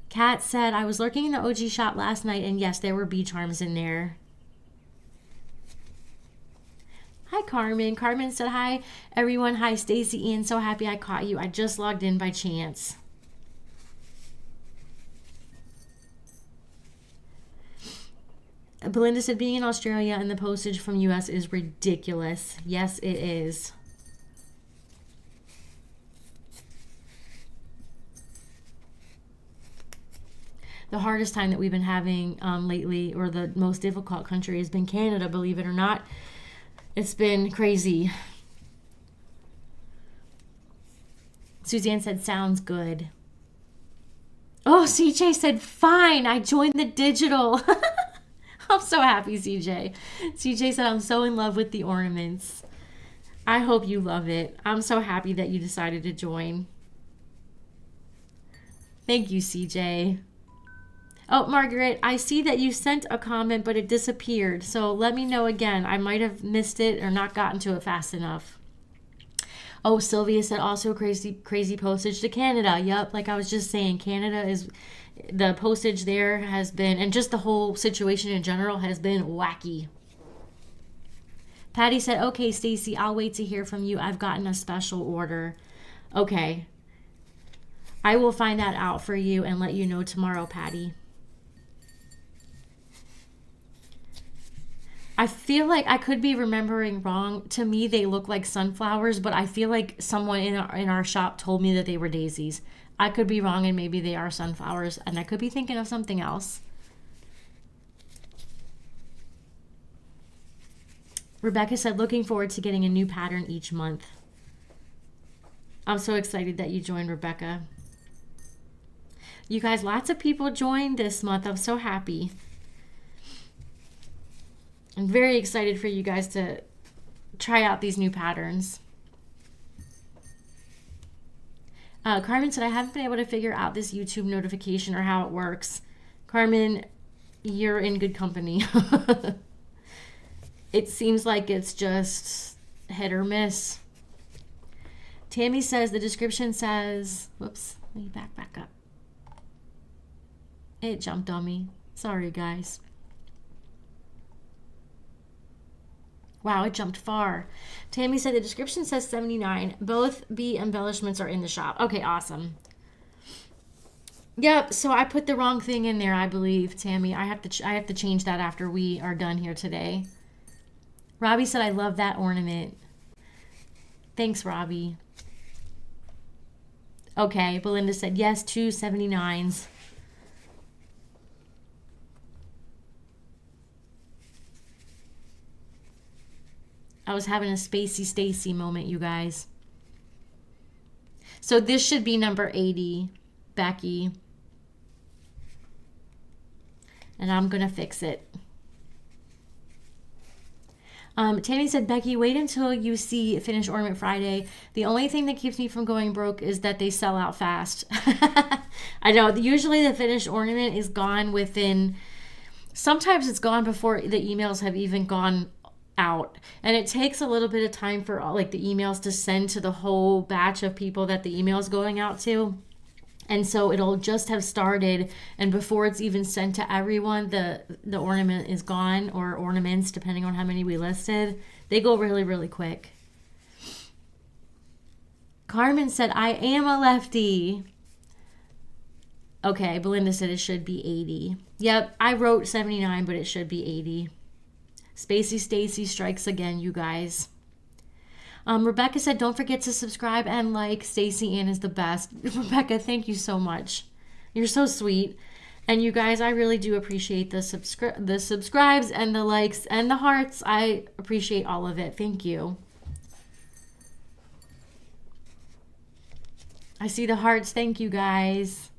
Kat said, I was lurking in the OG shop last night, and yes, there were bee charms in there. Hi, Carmen. Carmen said, hi, everyone. Hi, Stacy. Ian, so happy I caught you. I just logged in by chance. Belinda said, being in Australia and the postage from US is ridiculous. Yes, it is. The hardest time that we've been having lately, or the most difficult country, has been Canada, believe it or not. It's been crazy. Suzanne said, sounds good. Oh, CJ said, fine, I joined the digital. I'm so happy, CJ. CJ said, I'm so in love with the ornaments. I hope you love it. I'm so happy that you decided to join. Thank you, CJ. Oh, Margaret, I see that you sent a comment, but it disappeared. So let me know again. I might have missed it or not gotten to it fast enough. Oh, Sylvia said also crazy postage to Canada. Yep, like I was just saying, Canada is, the postage there has been, and just the whole situation in general has been wacky. Patty said, okay, Stacy, I'll wait to hear from you. I've gotten a special order. Okay. I will find that out for you and let you know tomorrow, Patty. I feel like I could be remembering wrong. To me, they look like sunflowers, but I feel like someone in our shop told me that they were daisies. I could be wrong, and maybe they are sunflowers, and I could be thinking of something else. Rebecca said, looking forward to getting a new pattern each month. I'm so excited that you joined, Rebecca. You guys, lots of people joined this month. I'm so happy. I'm very excited for you guys to try out these new patterns. Carmen said, I haven't been able to figure out this YouTube notification or how it works. Carmen, you're in good company. It seems like it's just hit or miss. Tammy says, the description says, whoops, let me back up. It jumped on me. Sorry, guys. Wow, it jumped far. Tammy said the description says 79. Both bee embellishments are in the shop. Okay, awesome. Yep, so I put the wrong thing in there, I believe, Tammy. I have to change that after we are done here today. Robbie said, I love that ornament. Thanks, Robbie. Okay, Belinda said, yes, 2 79s. I was having a Spacey Stacy moment, you guys. So this should be number 80, Becky. And I'm going to fix it. Tammy said, Becky, wait until you see Finished Ornament Friday. The only thing that keeps me from going broke is that they sell out fast. I know. Usually the Finished Ornament is gone within... Sometimes it's gone before the emails have even gone out, and it takes a little bit of time for like the emails to send to the whole batch of people that the email is going out to, and so it'll just have started, and before it's even sent to everyone, the ornament is gone, or ornaments, depending on how many we listed. They go really quick. Carmen said, I am a lefty. Okay, Belinda said it should be 80. Yep, I wrote 79, but it should be 80. Spacey Stacy strikes again, you guys. Rebecca said, don't forget to subscribe and like. Stacy Ann is the best. Rebecca, thank you so much. You're so sweet. And you guys, I really do appreciate the subscribes and the likes and the hearts. I appreciate all of it. Thank you. I see the hearts. Thank you, guys.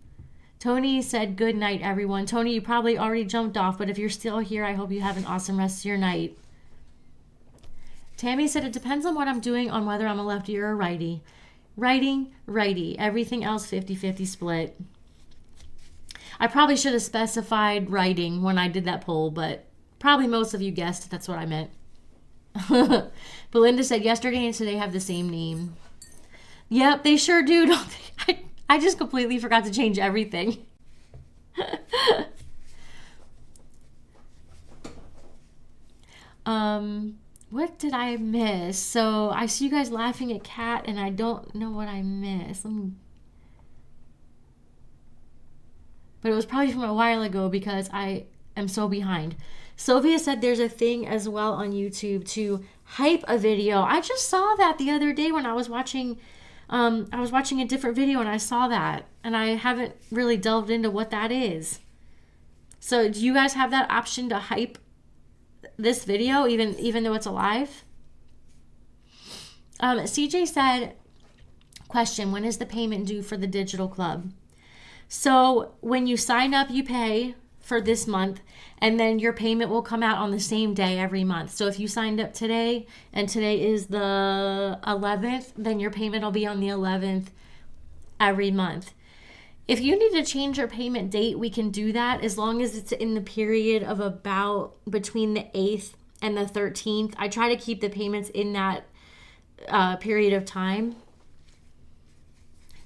Tony said, good night, everyone. Tony, you probably already jumped off, but if you're still here, I hope you have an awesome rest of your night. Tammy said, it depends on what I'm doing on whether I'm a lefty or a righty. Righty. Everything else 50-50 split. I probably should have specified writing when I did that poll, but probably most of you guessed that's what I meant. Belinda said, yesterday and today have the same name. Yep, they sure do, don't they? I just completely forgot to change everything. What did I miss? So I see you guys laughing at Kat, and I don't know what I missed. But it was probably from a while ago because I am so behind. Sylvia said there's a thing as well on YouTube to hype a video. I just saw that the other day when I was watching a different video, and I saw that, and I haven't really delved into what that is. So do you guys have that option to hype this video even though it's alive? CJ said, question, when is the payment due for the digital club? So when you sign up, you pay for this month, and then your payment will come out on the same day every month. So if you signed up today, and today is the 11th, then your payment will be on the 11th every month. If you need to change your payment date, we can do that as long as it's in the period of about between the 8th and the 13th. I try to keep the payments in that period of time.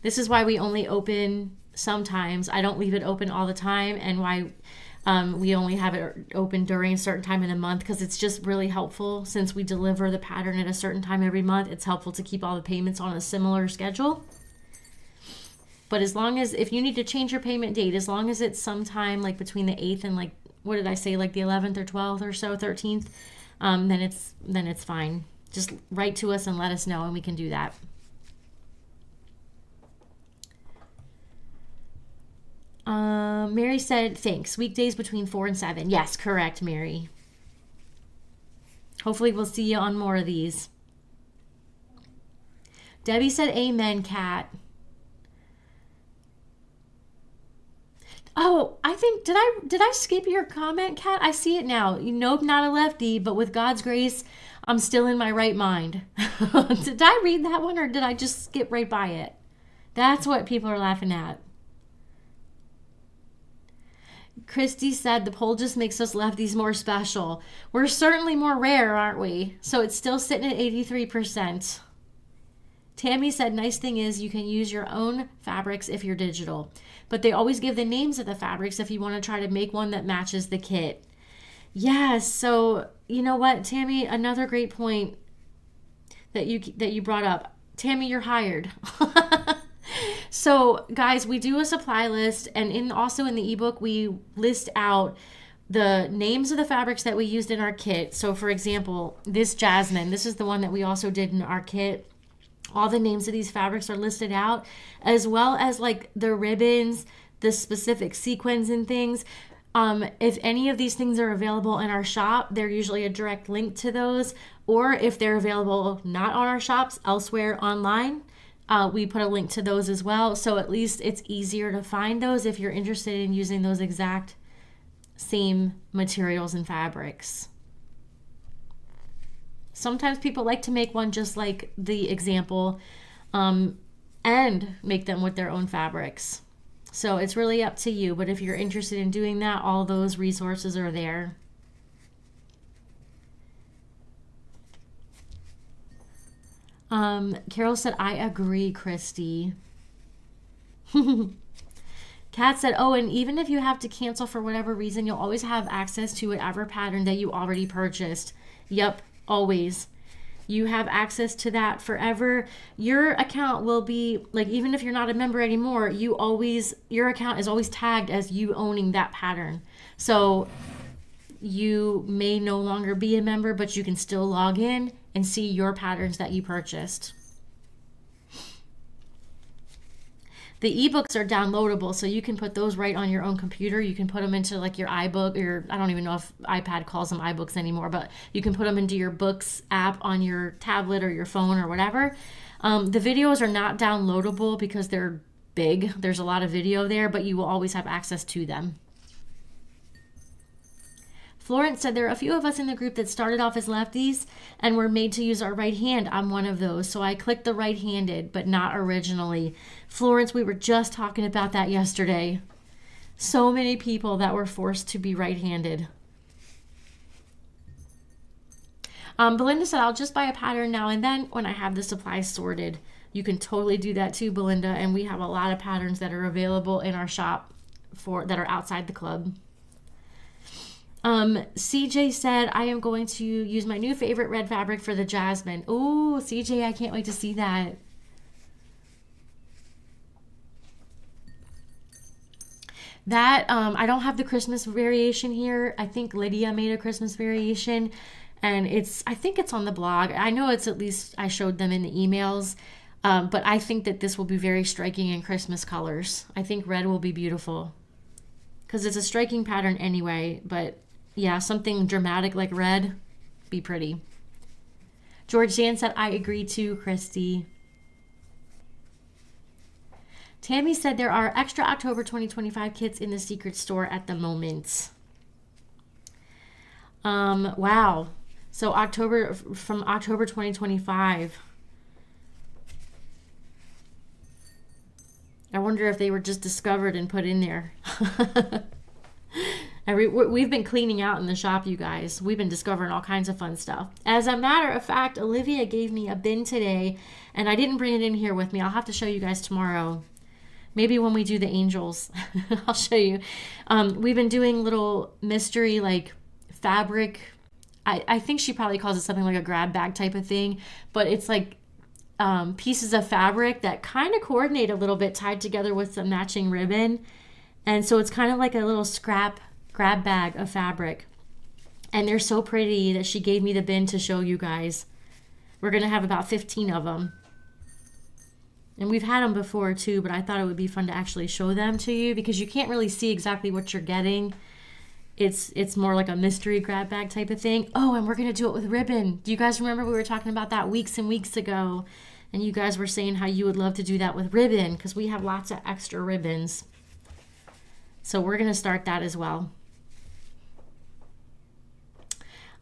This is why we only open sometimes. I don't leave it open all the time, and why we only have it open during a certain time in the month, because it's just really helpful since we deliver the pattern at a certain time every month. It's helpful to keep all the payments on a similar schedule. But as long as, if you need to change your payment date, as long as it's sometime like between the 8th and like, what did I say, like the 11th or 12th or so, 13th, then it's fine. Just write to us and let us know, and we can do that. Mary said, thanks. Weekdays between 4 and 7. Yes, correct, Mary. Hopefully we'll see you on more of these. Debbie said, amen, Kat. Oh, I think, did I skip your comment, Kat? I see it now. Nope, not a lefty, but with God's grace, I'm still in my right mind. Did I read that one, or did I just skip right by it? That's what people are laughing at. Christy said the poll just makes us lefties more special. We're certainly more rare, aren't we? So it's still sitting at 83%. Tammy said, nice thing is you can use your own fabrics if you're digital, but they always give the names of the fabrics if you want to try to make one that matches the kit. Yes, so you know what, Tammy, another great point that you brought up. Tammy, you're hired. So guys, we do a supply list, and also in the ebook we list out the names of the fabrics that we used in our kit. So for example, this jasmine, this is the one that we also did in our kit. All the names of these fabrics are listed out, as well as like the ribbons, the specific sequins and things. If any of these things are available in our shop, they're usually a direct link to those, or if they're available not on our shops, elsewhere online, we put a link to those as well. So at least it's easier to find those if you're interested in using those exact same materials and fabrics. Sometimes people like to make one just like the example, and make them with their own fabrics. So it's really up to you. But if you're interested in doing that, all those resources are there. Carol said, I agree, Christy. Kat said, oh, and even if you have to cancel for whatever reason, you'll always have access to whatever pattern that you already purchased. Yep, always. You have access to that forever. Your account will be, like, even if you're not a member anymore, your account is always tagged as you owning that pattern. So you may no longer be a member, but you can still log in and see your patterns that you purchased. The ebooks are downloadable, so you can put those right on your own computer. You can put them into like your iBook, or I don't even know if iPad calls them iBooks anymore, but you can put them into your Books app on your tablet or your phone or whatever. The videos are not downloadable because they're big. There's a lot of video there, but you will always have access to them. Florence said, there are a few of us in the group that started off as lefties and were made to use our right hand. I'm one of those. So I clicked the right-handed, but not originally. Florence, we were just talking about that yesterday. So many people that were forced to be right-handed. Belinda said, I'll just buy a pattern now and then when I have the supplies sorted. You can totally do that too, Belinda. And we have a lot of patterns that are available in our shop that are outside the club. CJ said, I am going to use my new favorite red fabric for the jasmine. Oh, CJ, I can't wait to see that. I don't have the Christmas variation here. I think Lydia made a Christmas variation, and I think it's on the blog. I know it's, at least I showed them in the emails, but I think that this will be very striking in Christmas colors. I think red will be beautiful because it's a striking pattern anyway, but yeah, something dramatic like red, be pretty. George Dan said, I agree too, Christy. Tammy said there are extra October 2025 kits in the secret store at the moment. Wow. So from October 2025. I wonder if they were just discovered and put in there. We've been cleaning out in the shop, you guys. We've been discovering all kinds of fun stuff. As a matter of fact, Olivia gave me a bin today, and I didn't bring it in here with me. I'll have to show you guys tomorrow. Maybe when we do the angels, I'll show you. We've been doing little mystery, like, fabric. I think she probably calls it something like a grab bag type of thing, but it's like pieces of fabric that kind of coordinate a little bit, tied together with some matching ribbon. And so it's kind of like a little grab bag of fabric. And they're so pretty that she gave me the bin to show you guys. We're going to have about 15 of them. And we've had them before too, but I thought it would be fun to actually show them to you because you can't really see exactly what you're getting. It's more like a mystery grab bag type of thing. Oh, and we're going to do it with ribbon. Do you guys remember we were talking about that weeks and weeks ago? And you guys were saying how you would love to do that with ribbon because we have lots of extra ribbons. So we're going to start that as well.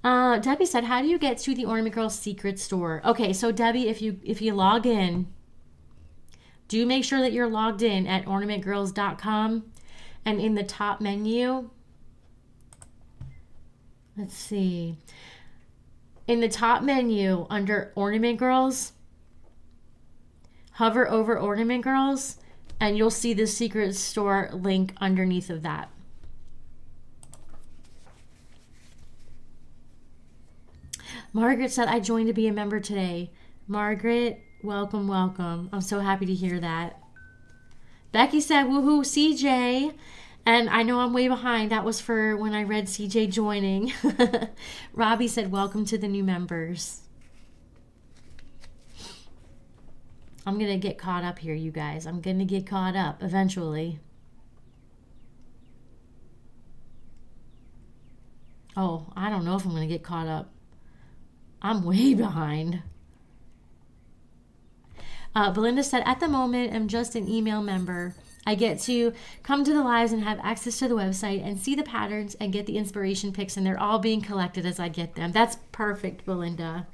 Debbie said, how do you get to the Ornament Girls secret store? Okay, so Debbie, if you log in, do make sure that you're logged in at ornamentgirls.com, and in the top menu, let's see, in the top menu under Ornament Girls, hover over Ornament Girls, and you'll see the secret store link underneath of that. Margaret said, I joined to be a member today. Margaret, welcome, welcome. I'm so happy to hear that. Becky said, woohoo, CJ. And I know I'm way behind. That was for when I read CJ joining. Robbie said, welcome to the new members. I'm going to get caught up here, you guys. I'm going to get caught up eventually. Oh, I don't know if I'm going to get caught up. I'm way behind. Belinda said, at the moment, I'm just an email member. I get to come to the lives and have access to the website and see the patterns and get the inspiration pics, and they're all being collected as I get them. That's perfect, Belinda.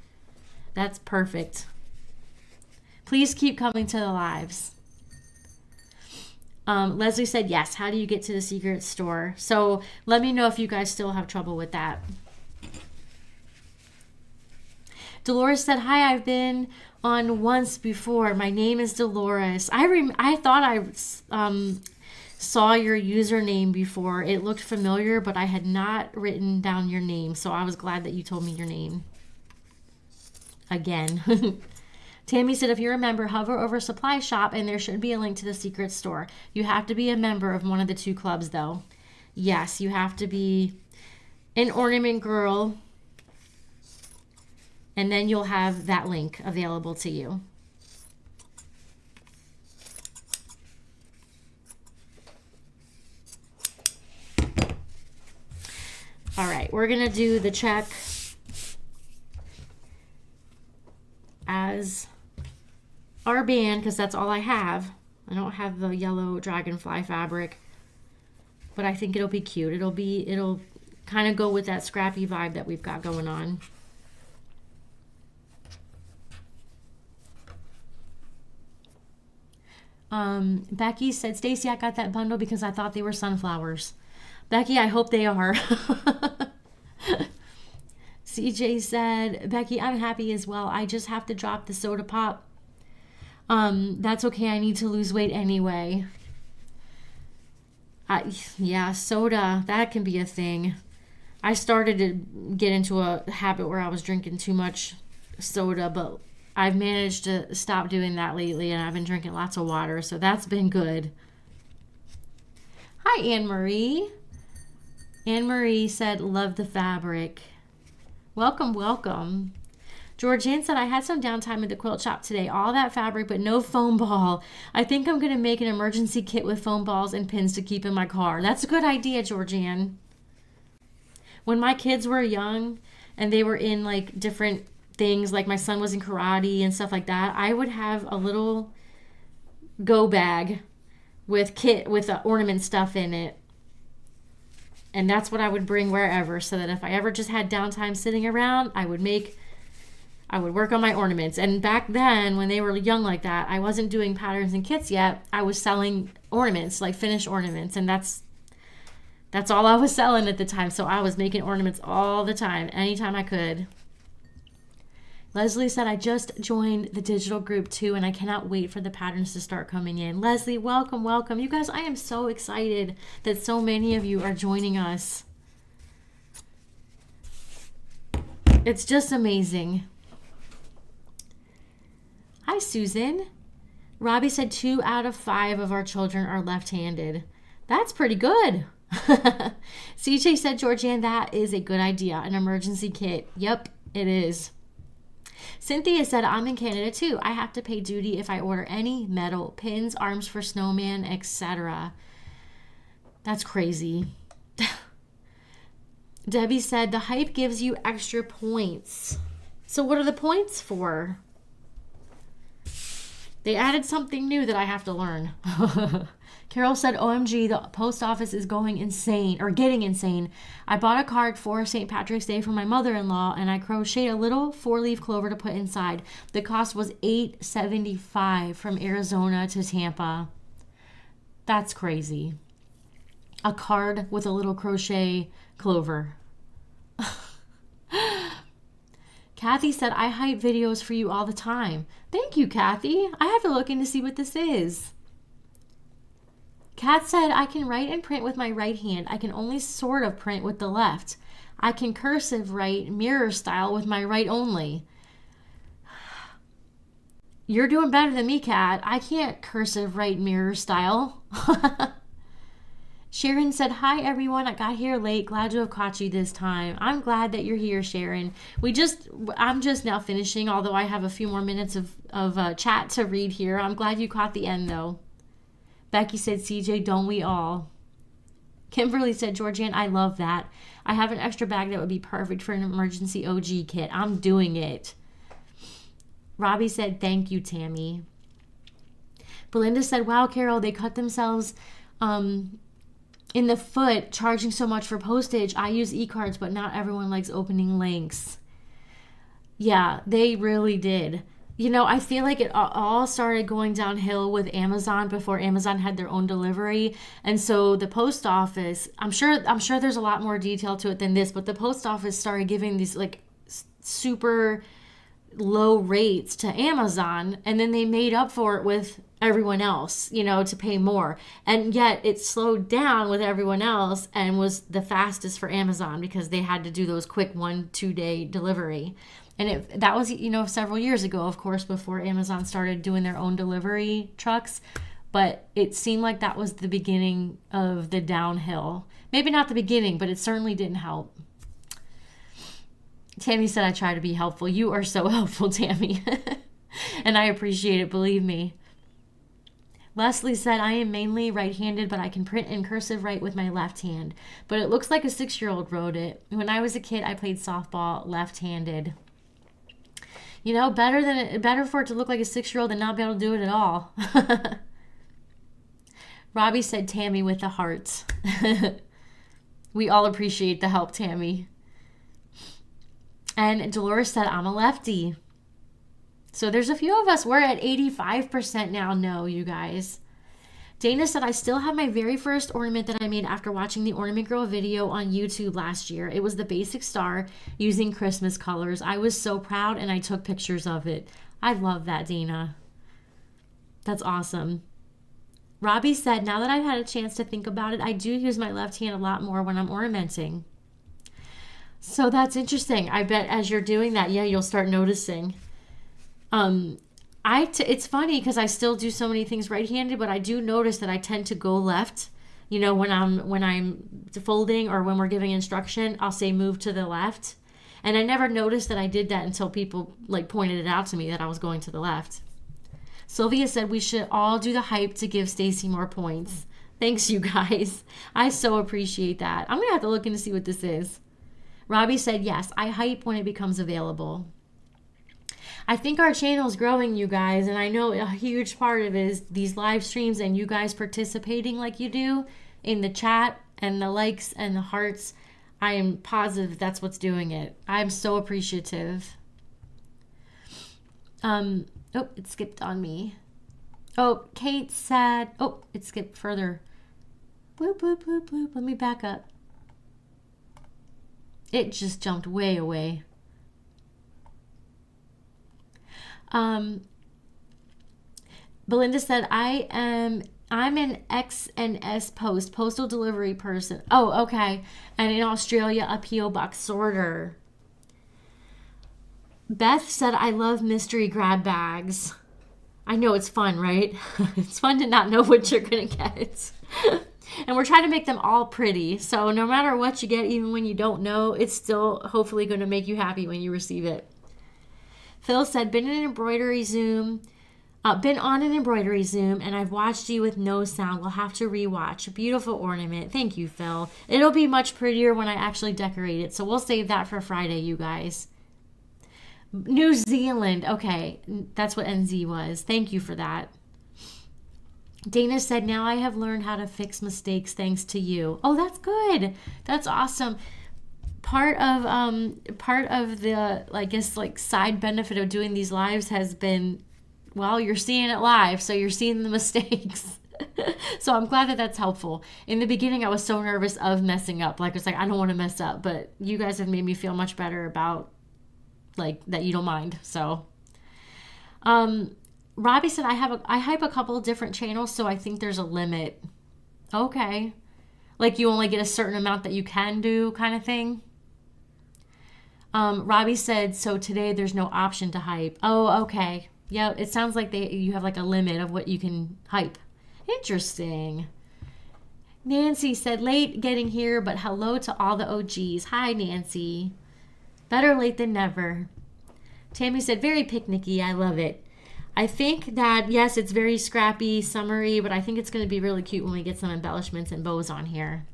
That's perfect. Please keep coming to the lives. Leslie said, yes, how do you get to the secret store? So let me know if you guys still have trouble with that. Dolores said, hi, I've been on once before. My name is Dolores. I thought I saw your username before. It looked familiar, but I had not written down your name, so I was glad that you told me your name. Again. Tammy said, if you're a member, hover over supply shop, and there should be a link to the secret store. You have to be a member of one of the two clubs, though. Yes, you have to be an Ornament Girl, and then you'll have that link available to you. All right, we're going to do the check as our band because that's all I have. I don't have the yellow dragonfly fabric, but I think it'll be cute. It'll kind of go with that scrappy vibe that we've got going on. Becky said, Stacy, I got that bundle because I thought they were sunflowers. Becky, I hope they are. CJ said, Becky, I'm happy as well. I just have to drop the soda pop. That's okay. I need to lose weight anyway. Yeah, soda, that can be a thing. I started to get into a habit where I was drinking too much soda, but I've managed to stop doing that lately, and I've been drinking lots of water, so that's been good. Hi, Anne-Marie. Anne-Marie said, love the fabric. Welcome, welcome. Georgianne said, I had some downtime at the quilt shop today. All that fabric, but no foam ball. I think I'm going to make an emergency kit with foam balls and pins to keep in my car. That's a good idea, Georgianne. When my kids were young and they were in like different things, like my son was in karate and stuff like that, I would have a little go bag with ornament stuff in it. And that's what I would bring wherever, so that if I ever just had downtime sitting around, I would work on my ornaments. And back then, when they were young like that, I wasn't doing patterns and kits yet. I was selling ornaments, like finished ornaments, and that's all I was selling at the time. So I was making ornaments all the time, anytime I could. Leslie said, I just joined the digital group too, and I cannot wait for the patterns to start coming in. Leslie, welcome, welcome. You guys, I am so excited that so many of you are joining us. It's just amazing. Hi, Susan. Robbie said 2 out of 5 of our children are left-handed. That's pretty good. CJ said, Georgianne, that is a good idea. An emergency kit. Yep, it is. Cynthia said, I'm in Canada too. I have to pay duty if I order any metal, pins, arms for snowman, etc. That's crazy. Debbie said, the hype gives you extra points. So what are the points for? They added something new that I have to learn. Carol said, OMG, the post office is going insane, or getting insane. I bought a card for St. Patrick's Day for my mother-in-law, and I crocheted a little 4-leaf clover to put inside. The cost was $8.75 from Arizona to Tampa. That's crazy. A card with a little crochet clover. Kathy said, I hype videos for you all the time. Thank you, Kathy. I have to look in to see what this is. Kat said, I can write and print with my right hand. I can only sort of print with the left. I can cursive write mirror style with my right only. You're doing better than me, Kat. I can't cursive write mirror style. Sharon said, hi, everyone. I got here late. Glad to have caught you this time. I'm glad that you're here, Sharon. I'm just now finishing, although I have a few more minutes of chat to read here. I'm glad you caught the end, though. Becky said, CJ, don't we all? Kimberly said, Georgianne, I love that. I have an extra bag that would be perfect for an emergency OG kit. I'm doing it. Robbie said, thank you, Tammy. Belinda said, wow, Carol, they cut themselves in the foot charging so much for postage. I use e-cards, but not everyone likes opening links. Yeah, they really did. You know, I feel like it all started going downhill with Amazon before Amazon had their own delivery. And so the post office, I'm sure there's a lot more detail to it than this, but the post office started giving these like super low rates to Amazon, and then they made up for it with everyone else, you know, to pay more. And yet it slowed down with everyone else and was the fastest for Amazon because they had to do those quick 1-2 day delivery. And that was, you know, several years ago, of course, before Amazon started doing their own delivery trucks. But it seemed like that was the beginning of the downhill. Maybe not the beginning, but it certainly didn't help. Tammy said I try to be helpful. You are so helpful, Tammy. And I appreciate it, believe me. Leslie said, I am mainly right-handed, but I can print and cursive write with my left hand. But it looks like a 6-year-old wrote it. When I was a kid, I played softball left-handed. You know, better for it to look like a 6-year-old than not be able to do it at all. Robbie said Tammy with the hearts. We all appreciate the help, Tammy. And Dolores said, I'm a lefty. So there's a few of us. We're at 85% now. No, you guys. Dana said, I still have my very first ornament that I made after watching the Ornament Girl video on YouTube last year. It was the basic star using Christmas colors. I was so proud and I took pictures of it. I love that, Dana. That's awesome. Robbie said, now that I've had a chance to think about it, I do use my left hand a lot more when I'm ornamenting. So that's interesting. I bet as you're doing that, yeah, you'll start noticing. It's funny because I still do so many things right-handed, but I do notice that I tend to go left. You know, when I'm folding or when we're giving instruction, I'll say move to the left. And I never noticed that I did that until people like pointed it out to me that I was going to the left. Sylvia said we should all do the hype to give Stacy more points. Thanks, you guys. I so appreciate that. I'm going to have to look in to see what this is. Robbie said, yes, I hype when it becomes available. I think our channel is growing, you guys, and I know a huge part of it is these live streams and you guys participating like you do in the chat and the likes and the hearts. I am positive that's what's doing it. I'm so appreciative. Oh, it skipped on me. Oh, Kate said, oh, it skipped further. Boop, boop, boop, boop. Let me back up. It just jumped way away. Belinda said, I'm an X and S postal delivery person. Oh, okay. And in Australia, a P.O. box sorter. Beth said, I love mystery grab bags. I know it's fun, right? It's fun to not know what you're going to get. And we're trying to make them all pretty. So no matter what you get, even when you don't know, it's still hopefully going to make you happy when you receive it. Phil said, been on an embroidery Zoom, and I've watched you with no sound. We'll have to rewatch. Beautiful ornament. Thank you, Phil. It'll be much prettier when I actually decorate it. So we'll save that for Friday, you guys. New Zealand. Okay, that's what NZ was. Thank you for that. Dana said, now I have learned how to fix mistakes thanks to you. Oh, that's good. That's awesome. Part of the, I guess, like side benefit of doing these lives has been, well, you're seeing it live, so you're seeing the mistakes. So I'm glad that that's helpful. In the beginning, I was so nervous of messing up. Like, it's like, I don't want to mess up, but you guys have made me feel much better about, like, that you don't mind. So, Robbie said, I hype a couple of different channels, so I think there's a limit. Okay. Like, you only get a certain amount that you can do kind of thing. Robbie said, so today there's no option to hype. Oh, okay. Yeah, it sounds like you have like a limit of what you can hype. Interesting. Nancy said, late getting here, but hello to all the OGs. Hi, Nancy. Better late than never. Tammy said, very picnicky. I love it. I think that, yes, it's very scrappy, summery, but I think it's going to be really cute when we get some embellishments and bows on here.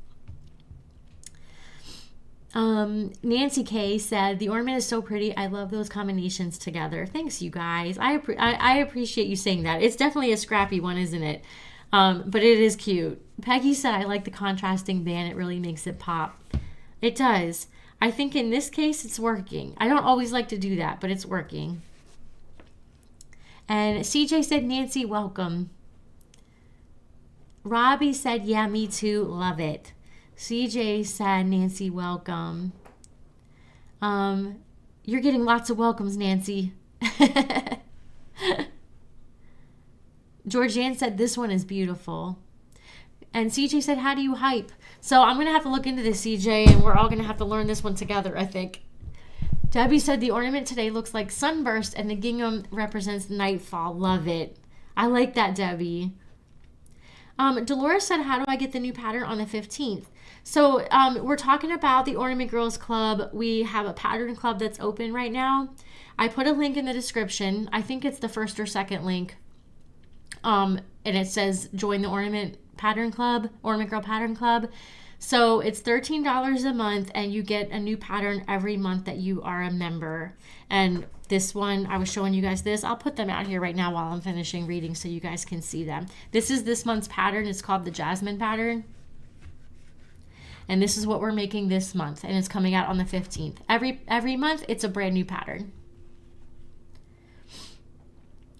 Nancy K said, the ornament is so pretty. I love those combinations together. Thanks, you guys. I appreciate you saying that. It's definitely a scrappy one, isn't it? But it is cute. Peggy said, I like the contrasting band. It really makes it pop. It does. I think in this case, it's working. I don't always like to do that, but it's working. And CJ said, Nancy, welcome. Robbie said, yeah, me too. Love it. CJ said, Nancy, welcome. You're getting lots of welcomes, Nancy. Georgianne said, this one is beautiful. And CJ said, how do you hype? So I'm going to have to look into this, CJ, and we're all going to have to learn this one together, I think. Debbie said, the ornament today looks like sunburst, and the gingham represents nightfall. Love it. I like that, Debbie. Dolores said, how do I get the new pattern on the 15th? So we're talking about the Ornament Girls Club. We have a pattern club that's open right now. I put a link in the description. I think it's the first or second link. And it says join the Ornament Pattern Club, Ornament Girl Pattern Club. So it's $13 a month, and you get a new pattern every month that you are a member. And This one, I was showing you guys this. I'll put them out here right now while I'm finishing reading so you guys can see them. This is this month's pattern. It's called the Jasmine pattern. And this is what we're making this month. And it's coming out on the 15th. Every month, it's a brand new pattern.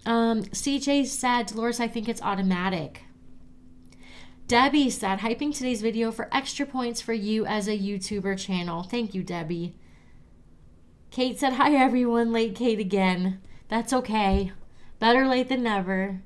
CJ said, Dolores, I think it's automatic. Debbie said, hyping today's video for extra points for you as a YouTuber channel. Thank you, Debbie. Kate said, hi, everyone. Late Kate again. That's okay. Better late than never.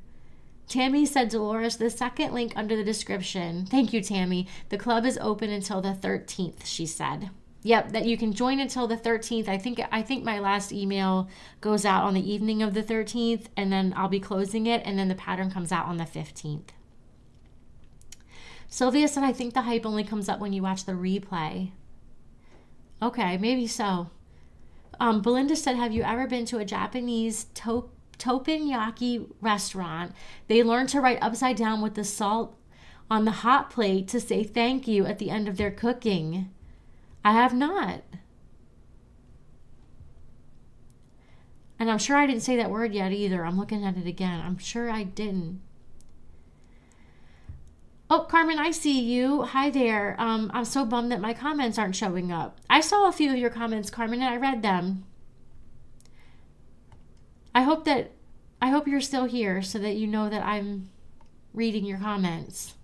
Tammy said, Dolores, the second link under the description. Thank you, Tammy. The club is open until the 13th, she said. Yep, that you can join until the 13th. I think my last email goes out on the evening of the 13th, and then I'll be closing it, and then the pattern comes out on the 15th. Sylvia said, I think the hype only comes up when you watch the replay. Okay, maybe so. Belinda said, have you ever been to a Japanese teppanyaki restaurant? They learn to write upside down with the salt on the hot plate to say thank you at the end of their cooking. I have not. And I'm sure I didn't say that word yet either. I'm looking at it again. I'm sure I didn't. Oh, Carmen, I see you. Hi there. I'm so bummed that my comments aren't showing up. I saw a few of your comments, Carmen, and I read them. I hope you're still here so that you know that I'm reading your comments.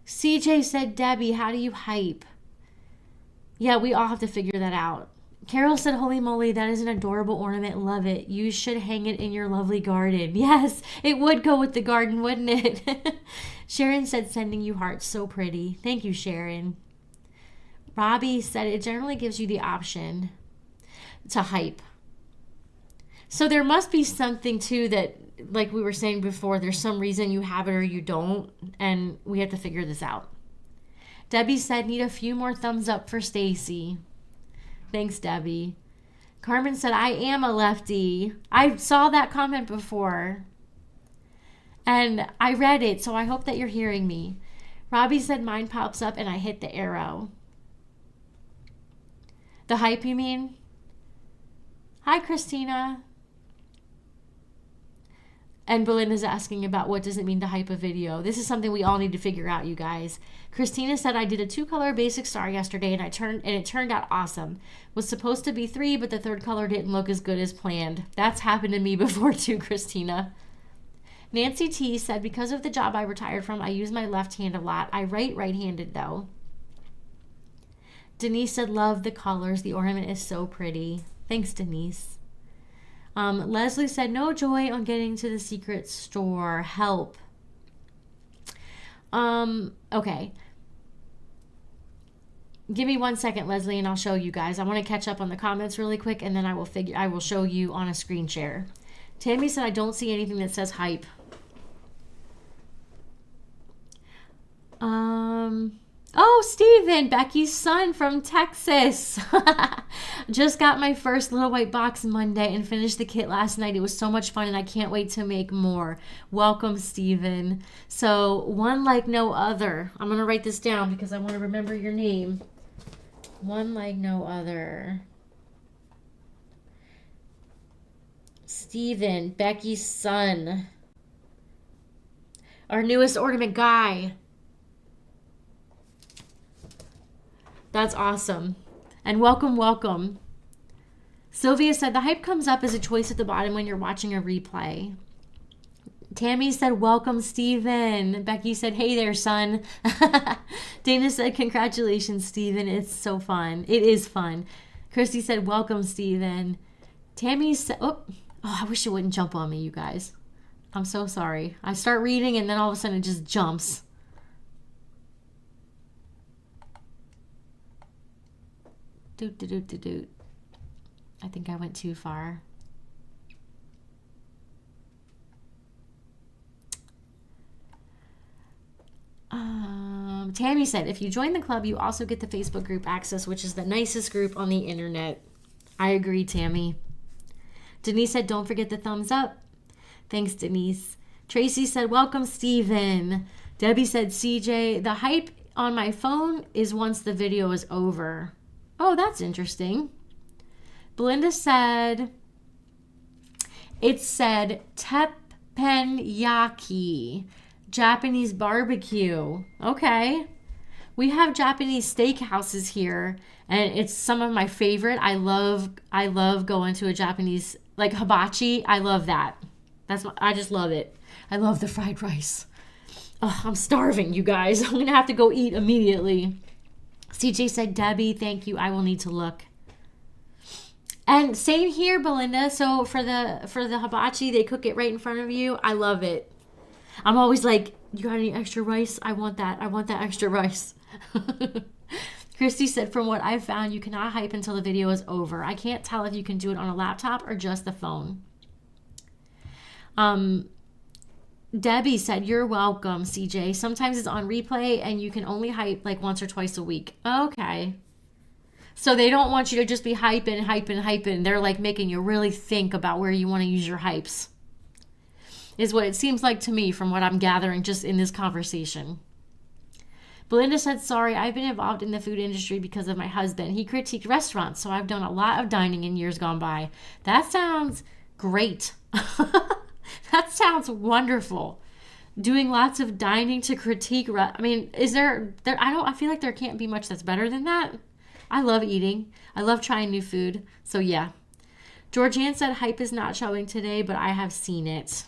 CJ said, Debbie, how do you hype? Yeah, we all have to figure that out. Carol said, holy moly, that is an adorable ornament. Love it. You should hang it in your lovely garden. Yes, it would go with the garden, wouldn't it? Sharon said, sending you hearts. So pretty. Thank you, Sharon. Robbie said, it generally gives you the option to hype. So there must be something too that, like we were saying before, there's some reason you have it or you don't, and we have to figure this out. Debbie said, need a few more thumbs up for Stacy. Thanks, Debbie. Carmen said, I am a lefty. I saw that comment before. And I read it, so I hope that you're hearing me. Robbie said, mine pops up and I hit the arrow. The hype, you mean? Hi, Christina. And Belinda's asking about what does it mean to hype a video. This is something we all need to figure out, you guys. Christina said, I did a 2-color basic star yesterday and it turned out awesome. Was supposed to be 3, but the 3rd color didn't look as good as planned. That's happened to me before too, Christina. Nancy T said, because of the job I retired from, I use my left hand a lot. I write right-handed though. Denise said, love the colors. The ornament is so pretty. Thanks, Denise. Leslie said, no joy on getting to the secret store. Help. Okay. Give me 1 second, Leslie, and I'll show you guys. I want to catch up on the comments really quick, and then I will show you on a screen share. Tammy said, I don't see anything that says hype. Oh, Steven, Becky's son from Texas. Just got my first little white box Monday and finished the kit last night. It was so much fun and I can't wait to make more. Welcome, Steven. So, one like no other. I'm going to write this down because I want to remember your name. One like no other. Steven, Becky's son. Our newest ornament guy. That's awesome. And welcome, welcome. Sylvia said, the hype comes up as a choice at the bottom when you're watching a replay. Tammy said, welcome, Steven. Becky said, hey there, son. Dana said, congratulations, Steven. It's so fun. It is fun. Christy said, welcome, Steven. Tammy said, oh, I wish it wouldn't jump on me, you guys. I'm so sorry. I start reading and then all of a sudden it just jumps. Doot. I think I went too far. Tammy said, if you join the club, you also get the Facebook group access, which is the nicest group on the internet. I agree, Tammy. Denise said, don't forget the thumbs up. Thanks, Denise. Tracy said, welcome, Steven. Debbie said, CJ, the hype on my phone is once the video is over. Oh, that's interesting. Belinda said, it said teppanyaki, Japanese barbecue. Okay. We have Japanese steakhouses here, and it's some of my favorite. I love going to a Japanese, like hibachi. I love that. I just love it. I love the fried rice. Oh, I'm starving, you guys. I'm going to have to go eat immediately. CJ said, Debbie, thank you. I will need to look. And same here, Belinda. So for the hibachi, they cook it right in front of you. I love it. I'm always like, you got any extra rice? I want that. I want that extra rice. Christy said, from what I've found, you cannot hype until the video is over. I can't tell if you can do it on a laptop or just the phone. Debbie said, you're welcome, CJ. Sometimes it's on replay and you can only hype like once or twice a week. Okay. So they don't want you to just be hyping. They're like making you really think about where you want to use your hypes. Is what it seems like to me from what I'm gathering just in this conversation. Belinda said, sorry, I've been involved in the food industry because of my husband. He critiqued restaurants, so I've done a lot of dining in years gone by. That sounds great. That sounds wonderful. Doing lots of dining to critique. I mean, is there I feel like there can't be much that's better than that. I love eating. I love trying new food. So yeah. Georgianne said, hype is not showing today, but I have seen it.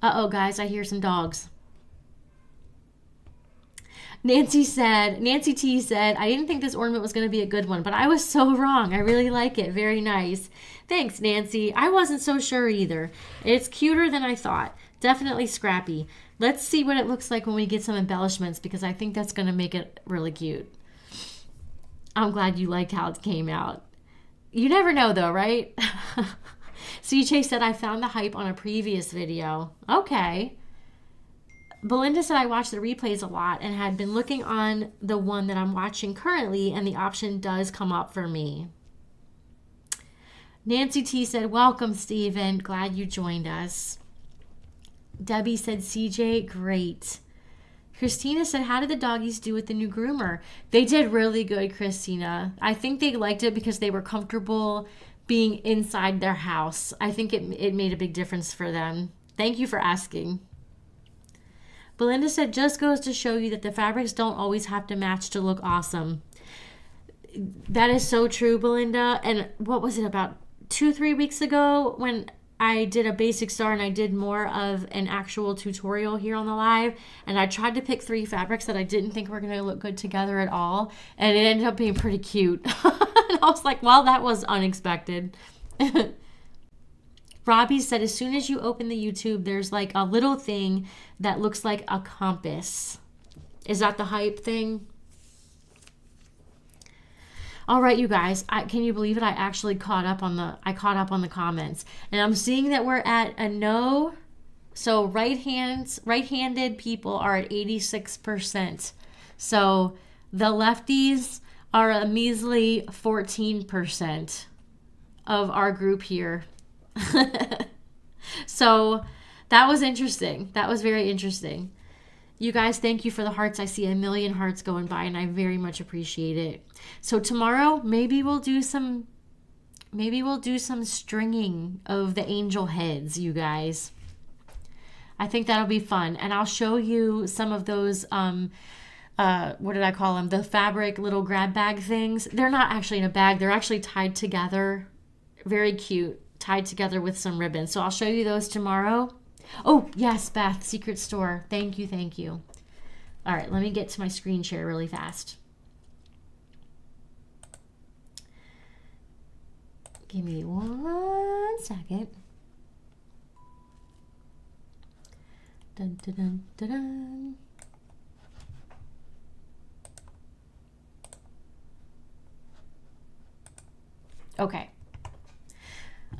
Uh-oh, guys, I hear some dogs. Nancy T said, I didn't think this ornament was going to be a good one, but I was so wrong. I really like it. Very nice. Thanks, Nancy. I wasn't so sure either. It's cuter than I thought. Definitely scrappy. Let's see what it looks like when we get some embellishments, because I think that's going to make it really cute. I'm glad you liked how it came out. You never know, though, right? CJ said, I found the hype on a previous video. Okay. Belinda said, I watch the replays a lot and had been looking on the one that I'm watching currently, and the option does come up for me. Nancy T said, welcome, Stephen. Glad you joined us. Debbie said, CJ, great. Christina said, how did the doggies do with the new groomer? They did really good, Christina. I think they liked it because they were comfortable being inside their house. I think it made a big difference for them. Thank you for asking. Belinda said, just goes to show you that the fabrics don't always have to match to look awesome. That is so true, Belinda. And what was it, about 2-3 weeks ago when I did a basic star and I did more of an actual tutorial here on the live, and I tried to pick 3 fabrics that I didn't think were going to look good together at all, and it ended up being pretty cute. And I was like, well, that was unexpected. Robbie said, as soon as you open the YouTube, there's like a little thing that looks like a compass. Is that the hype thing? All right, you guys, can you believe it? I actually caught up on the comments, and I'm seeing that we're at a no. So right-handed people are at 86%. So the lefties are a measly 14% of our group here. So that was interesting. That was very interesting. You guys, thank you for the hearts. I see 1 million hearts going by, and I very much appreciate it. So tomorrow, maybe we'll do some stringing of the angel heads, you guys. I think that'll be fun, and I'll show you some of those what did I call them? The fabric little grab bag things. They're not actually in a bag. They're actually tied together. Very cute. Tied together with some ribbon. So I'll show you those tomorrow. Oh, yes, Beth, secret store. Thank you, thank you. All right, let me get to my screen share really fast. Give me 1 second. Dun, dun, dun, dun, dun. Okay.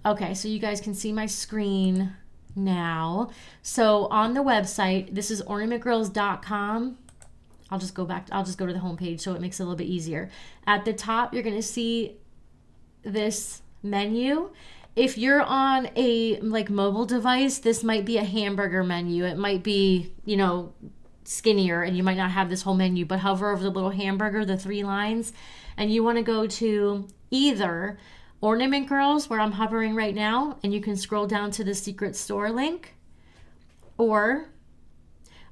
Okay, so you guys can see my screen now. So on the website, this is ornamentgirls.com. I'll just go to the home page so it makes it a little bit easier. At the top, you're going to see this menu. If you're on a mobile device, this might be a hamburger menu. It might be, skinnier, and you might not have this whole menu, but hover over the little hamburger, the 3 lines, and you want to go to either Ornament Girls, where I'm hovering right now, and you can scroll down to the secret store link, or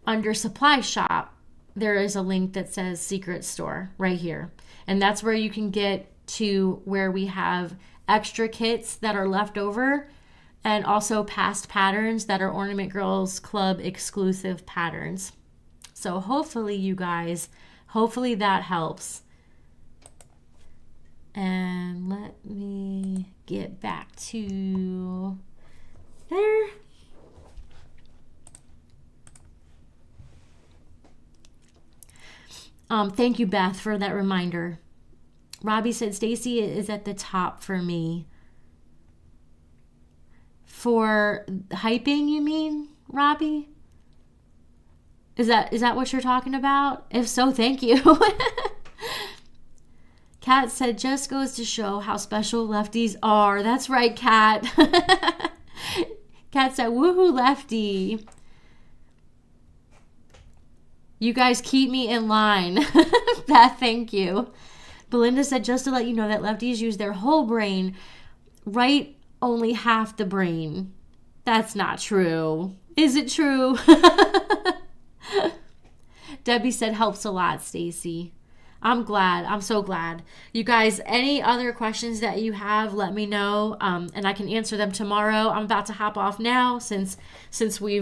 under supply shop, there is a link that says secret store right here. And that's where you can get to where we have extra kits that are left over and also past patterns that are Ornament Girls Club exclusive patterns. So hopefully you guys, hopefully that helps. And let me get back to there. Thank you, Beth, for that reminder. Robbie said Stacy is at the top for me. For hyping, you mean, Robbie? Is that what you're talking about? If so, thank you. Kat said, just goes to show how special lefties are. That's right, Kat. Kat said, woohoo, lefty. You guys keep me in line. Beth, thank you. Belinda said, just to let you know that lefties use their whole brain, right? Only half the brain. That's not true. Is it true? Debbie said, helps a lot, Stacy. I'm glad. I'm so glad. You guys, any other questions that you have, let me know, and I can answer them tomorrow. I'm about to hop off now since we're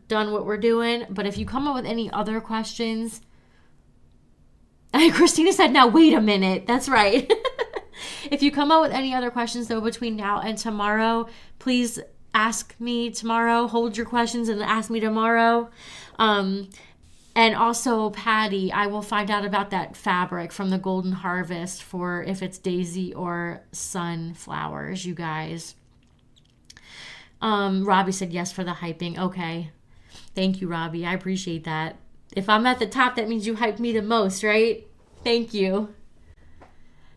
done what we're doing. But if you come up with any other questions, Christina said, now wait a minute. That's right. If you come up with any other questions, though, between now and tomorrow, please ask me tomorrow. Hold your questions and ask me tomorrow. And also, Patty, I will find out about that fabric from the Golden Harvest for if it's daisy or sunflowers, you guys. Robbie said yes for the hyping. Okay. Thank you, Robbie. I appreciate that. If I'm at the top, that means you hyped me the most, right? Thank you.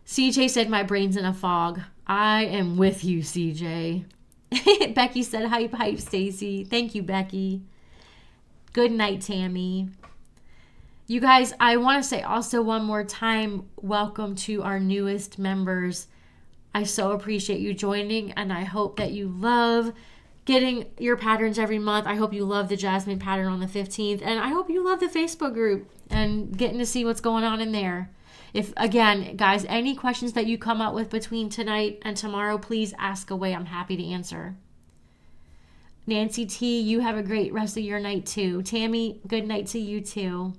CJ said my brain's in a fog. I am with you, CJ. Becky said hype, Stacy. Thank you, Becky. Good night, Tammy. You guys, I want to say also one more time, welcome to our newest members. I so appreciate you joining, and I hope that you love getting your patterns every month. I hope you love the Jasmine pattern on the 15th, and I hope you love the Facebook group and getting to see what's going on in there. If, again, guys, any questions that you come up with between tonight and tomorrow, please ask away. I'm happy to answer. Nancy T, you have a great rest of your night, too. Tammy, good night to you, too.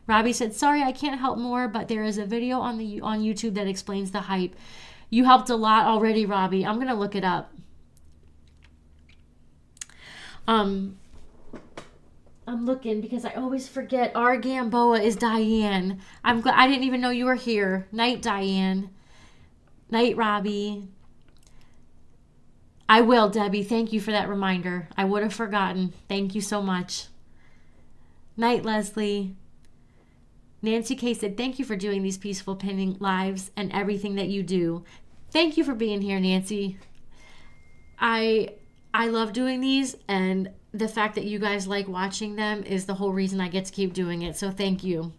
Robbie said, sorry, I can't help more, but there is a video on YouTube that explains the hype. You helped a lot already, Robbie. I'm going to look it up. I'm looking because I always forget. Our Gamboa is Diane. I'm glad. I didn't even know you were here. Night, Diane. Night, Robbie. I will, Debbie. Thank you for that reminder. I would have forgotten. Thank you so much. Night, Leslie. Nancy K said, thank you for doing these peaceful pinning lives and everything that you do. Thank you for being here, Nancy. I love doing these, and the fact that you guys like watching them is the whole reason I get to keep doing it, so thank you.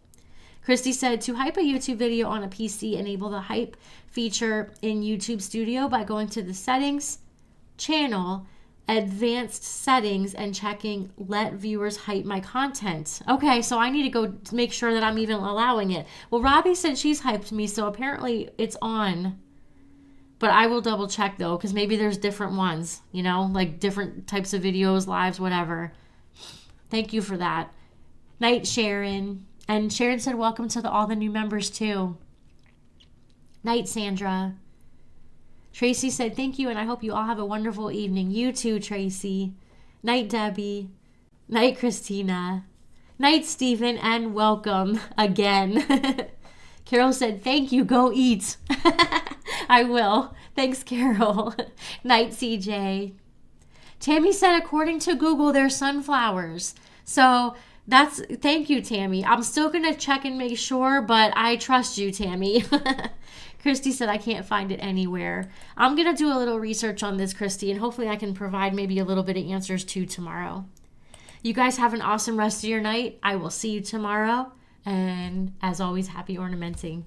Christy said, to hype a YouTube video on a PC, enable the hype feature in YouTube Studio by going to the settings, channel, advanced settings, and checking let viewers hype my content. Okay, so I need to go make sure that I'm even allowing it. Well, Robbie said she's hyped me, so apparently it's on. But I will double check, though, because maybe there's different ones, you know, like different types of videos, lives, whatever. Thank you for that. Night, Sharon. And Sharon said, welcome to all the new members, too. Night, Sandra. Tracy said, thank you, and I hope you all have a wonderful evening. You too, Tracy. Night, Debbie. Night, Christina. Night, Stephen, and welcome again. Carol said, thank you, go eat. I will. Thanks, Carol. Night, CJ. Tammy said, according to Google, they're sunflowers. So thank you, Tammy. I'm still going to check and make sure, but I trust you, Tammy. Christy said, I can't find it anywhere. I'm going to do a little research on this, Christy, and hopefully I can provide maybe a little bit of answers too tomorrow. You guys have an awesome rest of your night. I will see you tomorrow. And as always, happy ornamenting.